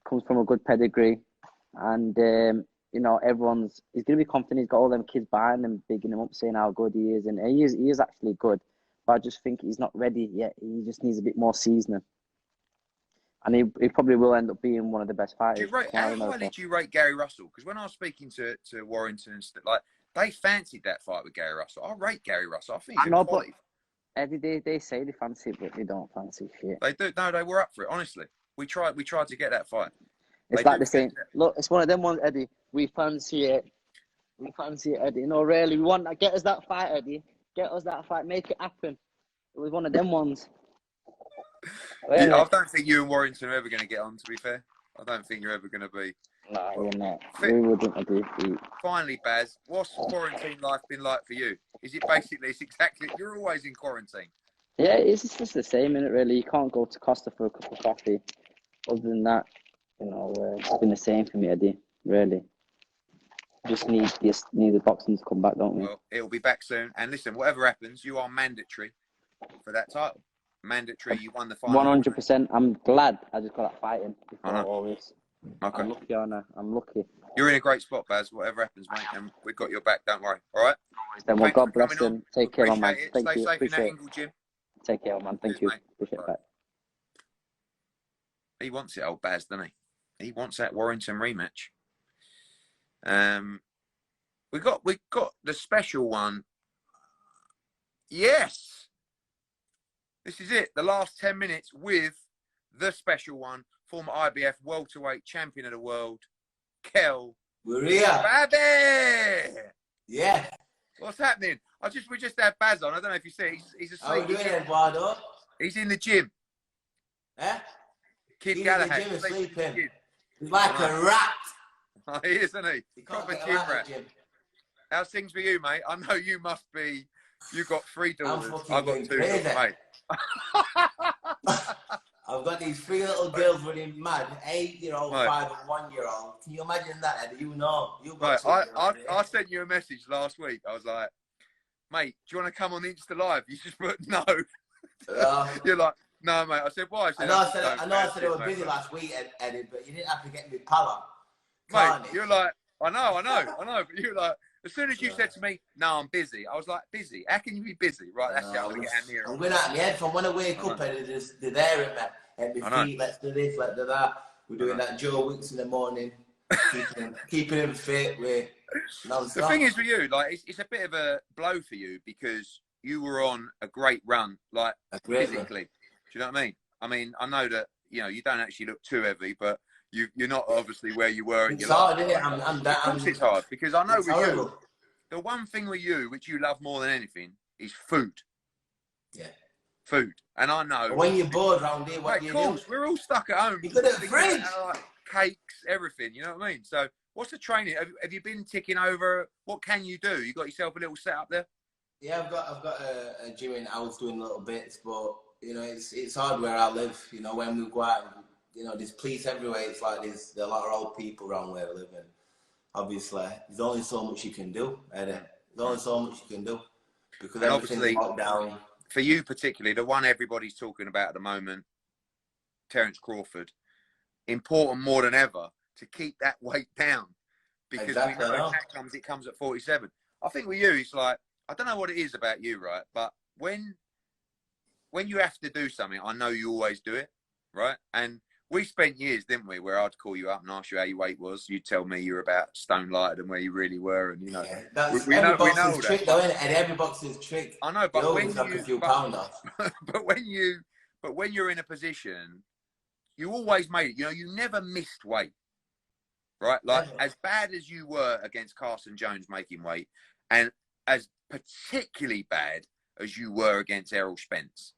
comes from a good pedigree, and you know, he's gonna be confident. He's got all them kids behind him, bigging him up, saying how good he is, and he is actually good. But I just think he's not ready yet. He just needs a bit more seasoning. And he probably will end up being one of the best fighters. How highly do you rate Gary Russell? Because when I was speaking to Warrington and stuff, like, they fancied that fight with Gary Russell. I rate Gary Russell. I think he's a quality. Eddie, they say they fancy it, but they don't fancy shit. They do. No, they were up for it. Honestly, we tried to get that fight. It's like the same. Look, it's one of them ones, Eddie. We fancy it. We fancy it, Eddie. No, really, we want to get us that fight, Eddie. Get us that fight. Make it happen. It was one of them ones. Yeah, Yeah, I don't think you and Warrington are ever going to get on, to be fair. I don't think you're ever going to be. nah, Well, you're not. fit- We wouldn't agree. Finally, Baz, what's quarantine life been like for you? Is it basically, it's exactly, you're always in quarantine. Yeah, it's just the same, isn't it, really? You can't go to Costa for a cup of coffee. Other than that, you know, it's been the same for me, Eddie, really. Just need the boxing to come back, don't we? Well, it'll be back soon. And listen, whatever happens, you are mandatory for that title. Mandatory, you won the final. 100%. I'm glad I just got that fighting I before know. all this. Okay. I'm lucky, Anna. I'm lucky. You're in a great spot, Baz. Whatever happens, mate, and we've got your back. Don't worry. All right. Then, well, Thanks God for bless coming on. them. Take care, my man. Appreciate it. Thank Stay you. safe in that Appreciate it. Ingle gym. Take care, man. Thank you. Mate. Appreciate Right. that. He wants it, old Baz, doesn't he? He wants that Warrington rematch. We got the special one. Yes. This is it. The last 10 minutes with the special one. Former IBF welterweight champion of the world, Kell Brook. Yeah. What's happening? We just had Baz on. I don't know if you see. He's asleep. How are we doing, Eduardo? He's in the gym. Eh? Kid He's Galahad. in the gym Sleeping sleeping. in the gym. He's like a rat. Oh, he is, isn't he? He can't Proper get gym him out of rat. the gym. How's things for you, mate? I know you must be. You got 3 daughters. fucking I've got going 2 crazy. daughters, mate. I've got these 3 little girls running mad. 8-year-old, Right. 5 and 1-year-old. Can you imagine that, Eddie? You know. You've Right, got 2 girls, I sent you a message last week. I was like, mate, do you want to come on Insta Live? You just put no. You're like, no, mate. I said, why? I know I said I was busy last week, Eddie, but you didn't have to get me pal on. Mate, you're like, I know. But you're like, as soon as you said to me, no, I'm busy, I was like, busy? How can you be busy? Right, that's it. I'm going to get near. I'm going out of my head from when I wake up, Eddie, they're there at my feet. Let's do this, let's do that. We're doing that Joe Wicks in the morning, keeping him fit. The thing is with you, like, it's a bit of a blow for you because you were on a great run, like physically. Do you know what I mean? I mean, I know that you don't actually look too heavy, but you're not obviously where you were. It's hard, isn't it? Of course, it's hard because I know with horrible. you, the one thing with you which you love more than anything is food. Yeah. Food, and I know. But when you're bored around here, what do you do? We're all stuck at home. You got a fridge. Like cakes, everything. You know what I mean? So, what's the training? Have you been ticking over? What can you do? You got yourself a little setup there? Yeah, I've got a gym in the house doing little bits, but it's hard where I live. When we go out, there's police everywhere. It's like there's a lot of old people around where I live, and obviously there's only so much you can do. There's only so much you can do because and everything's locked down. For you particularly, the one everybody's talking about at the moment, Terence Crawford, important more than ever to keep that weight down because Exactly, we know if it comes at 47. I think with you, it's like, I don't know what it is about you, right? But when you have to do something, I know you always do it, right? And we spent years, didn't we, where I'd call you up and ask you how your weight was. You'd tell me you're about stone lighter than where you really were, and we know that. Trick, though, isn't it? And every boxer's trick. I know, but when a few pound off. but when you're in a position, you always made it. You never missed weight, right? Like as bad as you were against Carson Jones making weight, and as particularly bad as you were against Errol Spence.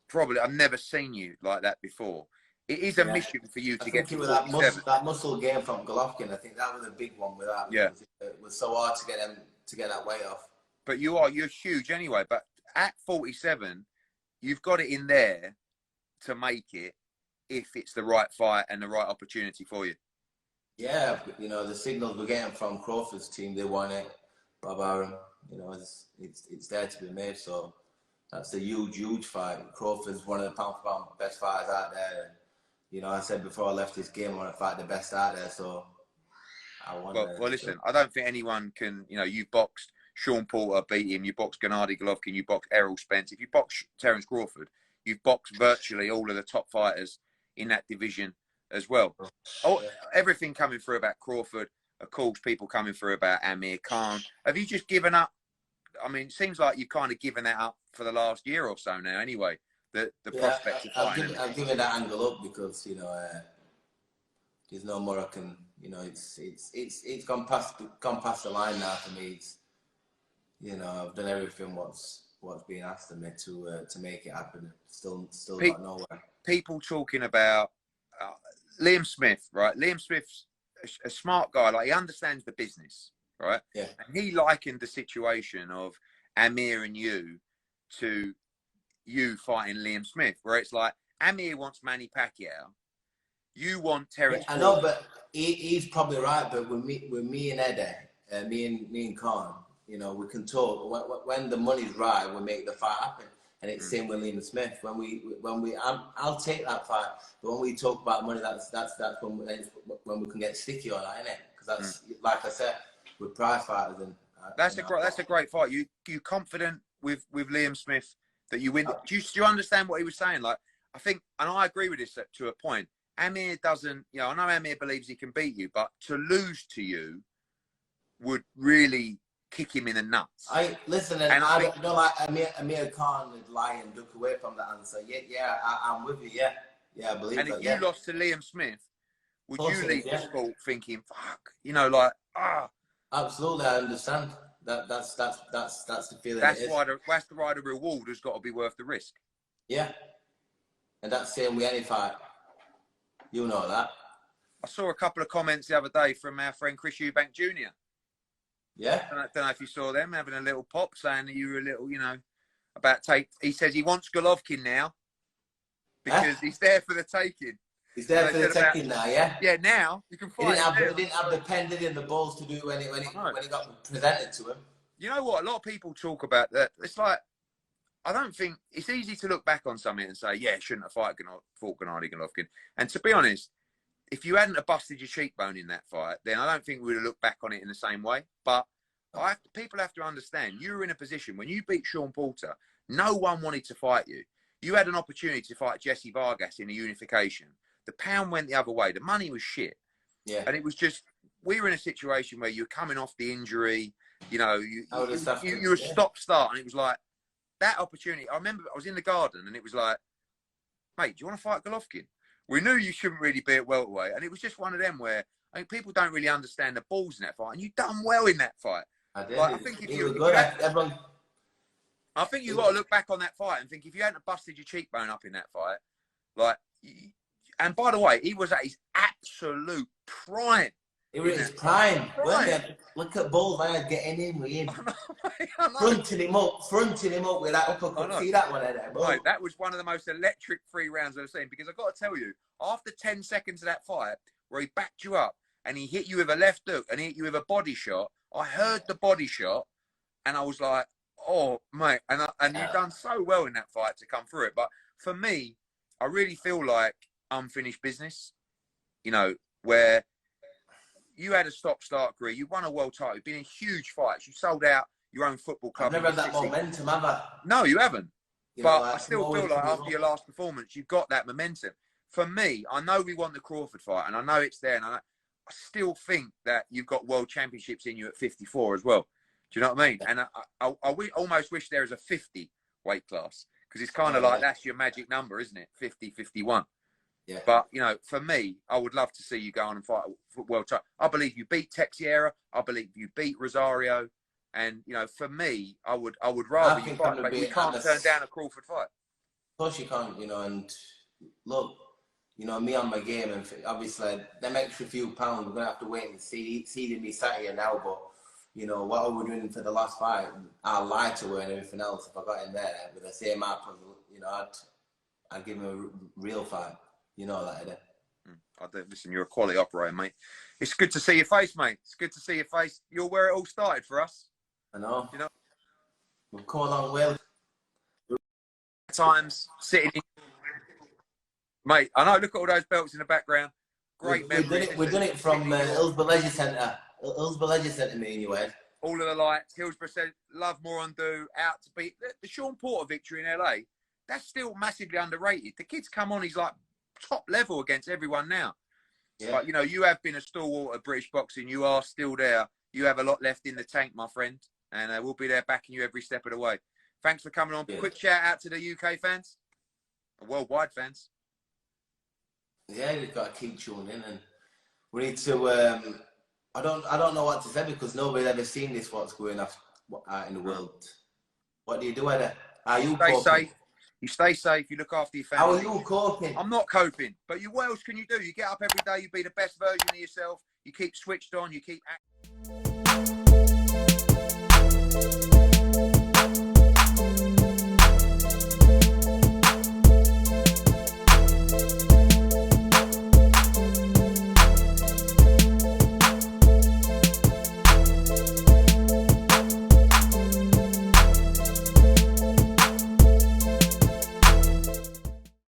Probably, I've never seen you like that before. It is a mission for you to get to 47. That muscle gain from Golovkin. I think that was a big one with that. Yeah, it was so hard to get that weight off. But you're huge anyway. But at 47, you've got it in there to make it if it's the right fight and the right opportunity for you. Yeah, the signals we're getting from Crawford's team, they want it. Bob Arum, it's there to be made. So that's a huge fight. Crawford's one of the pound for pound best fighters out there. And, I said before I left this game, I want to fight the best out there. So I want. Well, listen, I don't think anyone can. You boxed Sean Porter, beat him. You boxed Gennady Golovkin. You boxed Errol Spence. If you box Terence Crawford, you've boxed virtually all of the top fighters in that division as well. Everything coming through about Crawford. Of course, people coming through about Amir Khan. Have you just given up? I mean, it seems like you've kind of given that up for the last year or so now. Anyway, the prospect of fighting. I've given that angle up because there's no more I can. It's gone past the line now for me. you know, I've done everything what's been asked of me to make it happen. Still Pe- got nowhere. People talking about Liam Smith, right? Liam Smith's a smart guy. Like, he understands the business, right? Yeah. And he likened the situation of Amir and you to you fighting Liam Smith, where it's like Amir wants Manny Pacquiao, you want Terence. I know, but he's probably right. But with me and Eddie, me and Khan, you know, we can talk. When the money's right, we make the fight happen. And it's same with Liam Smith. I'll take that fight. But when we talk about money, that's when we can get sticky on that, innit? Because that's like I said, with prize fighters and that's a great fight. You confident with Liam Smith that you win? Do you understand what he was saying? Like, I think, and I agree with this to a point. Amir doesn't, you know, I know Amir believes he can beat you, but to lose to you would really kick him in the nuts. I think, you know, like Amir Khan would lie and duck away from the answer. I'm with you. Yeah, I believe that. And if you lost to Liam Smith, would you leave the sport thinking, fuck, you know, like, Absolutely, I understand. That's the feeling. That's why the reward has got to be worth the risk. Yeah, and that's same with any fight. You know that. I saw a couple of comments the other day from our friend Chris Eubank Jr. Yeah. I don't know if you saw them having a little pop, saying that you were a little, you know, he says he wants Golovkin now because he's there for the taking. He's there for the taking now, yeah? Yeah, now you can fight. He didn't have the pen, did he, and the balls to do when it got presented to him. You know what? A lot of people talk about that. It's like, I don't think it's easy to look back on something and say, yeah, shouldn't have fought Gennady Golovkin. And to be honest, if you hadn't have busted your cheekbone in that fight, then I don't think we would have looked back on it in the same way. But people have to understand, you were in a position when you beat Sean Porter, no one wanted to fight you. You had an opportunity to fight Jesse Vargas in a unification. The pound went the other way. The money was shit. Yeah. And it was just, we were in a situation where you were coming off the injury, you know, you were stop-start, and it was like, that opportunity. I remember I was in the garden and it was like, mate, do you want to fight Golovkin? We knew you shouldn't really be at welterweight. And it was just one of them where, I think people don't really understand the balls in that fight. And you done well in that fight. I did. Like, I think I think you've got to look back on that fight and think, if you hadn't busted your cheekbone up in that fight, like, and by the way, he was at his absolute prime. He was at his prime. Look at Bull there getting in with him. I know. Fronting him up with that uppercut. See that one there, Bull? Right, that was one of the most electric 3 rounds I've seen, because I've got to tell you, after 10 seconds of that fight, where he backed you up and he hit you with a left hook and he hit you with a body shot, I heard the body shot and I was like, oh, mate. And you've done so well in that fight to come through it. But for me, I really feel like unfinished business, you know, where you had a stop-start career, you won a world title, you've been in huge fights, you sold out your own football club. I've never had that momentum, have I? No, you haven't. You but know, I still feel like after your last performance, you've got that momentum. For me, I know we won the Crawford fight, and I know it's there, and I still think that you've got world championships in you at 54 as well. Do you know what I mean? And I almost wish there was a 50 weight class, because it's kind of like that's your magic number, isn't it? 50, 51. Yeah. But, you know, for me, I would love to see you go on and fight for world title. I believe you beat Texiera. I believe you beat Rosario. And, you know, for me, I would rather you fight, but we can't turn down a Crawford fight. Of course you can't, you know, and look, you know, me on my game, and obviously them extra few pounds, we're going to have to wait and see me sat here now, but, you know, what I was doing for the last fight, I lied to her and everything else. If I got in there with the same app, you know, I'd give him a real fight. You know that, Eddie. I don't listen. You're a quality operator, mate. It's good to see your face, mate. It's good to see your face. You're where it all started for us. I know. You know, we've come along well. Times sitting in, mate. I know. Look at all those belts in the background. Great memories. We've done it from Hillsborough Leisure Centre. Hillsborough Leisure Centre, me and you, Ed. All of the lights. Hillsborough said, "Love more undo." Out to beat the Sean Porter victory in LA. That's still massively underrated. The kid's come on. He's like top level against everyone now. Yeah. But, you know, you have been a stalwart of British boxing. You are still there. You have a lot left in the tank, my friend. And we'll be there backing you every step of the way. Thanks for coming on. Yeah. Quick shout out to the UK fans. The worldwide fans. Yeah, we've got to keep tuning in. And we need to... I don't know what to say, because nobody's ever seen this, what's going in the world. What do you do, Eddie? Are you Stay coping? safe. You stay safe. You look after your How family. are you coping? I'm not coping, but what else can you do? You get up every day. You be the best version of yourself. You keep switched on. You keep acting.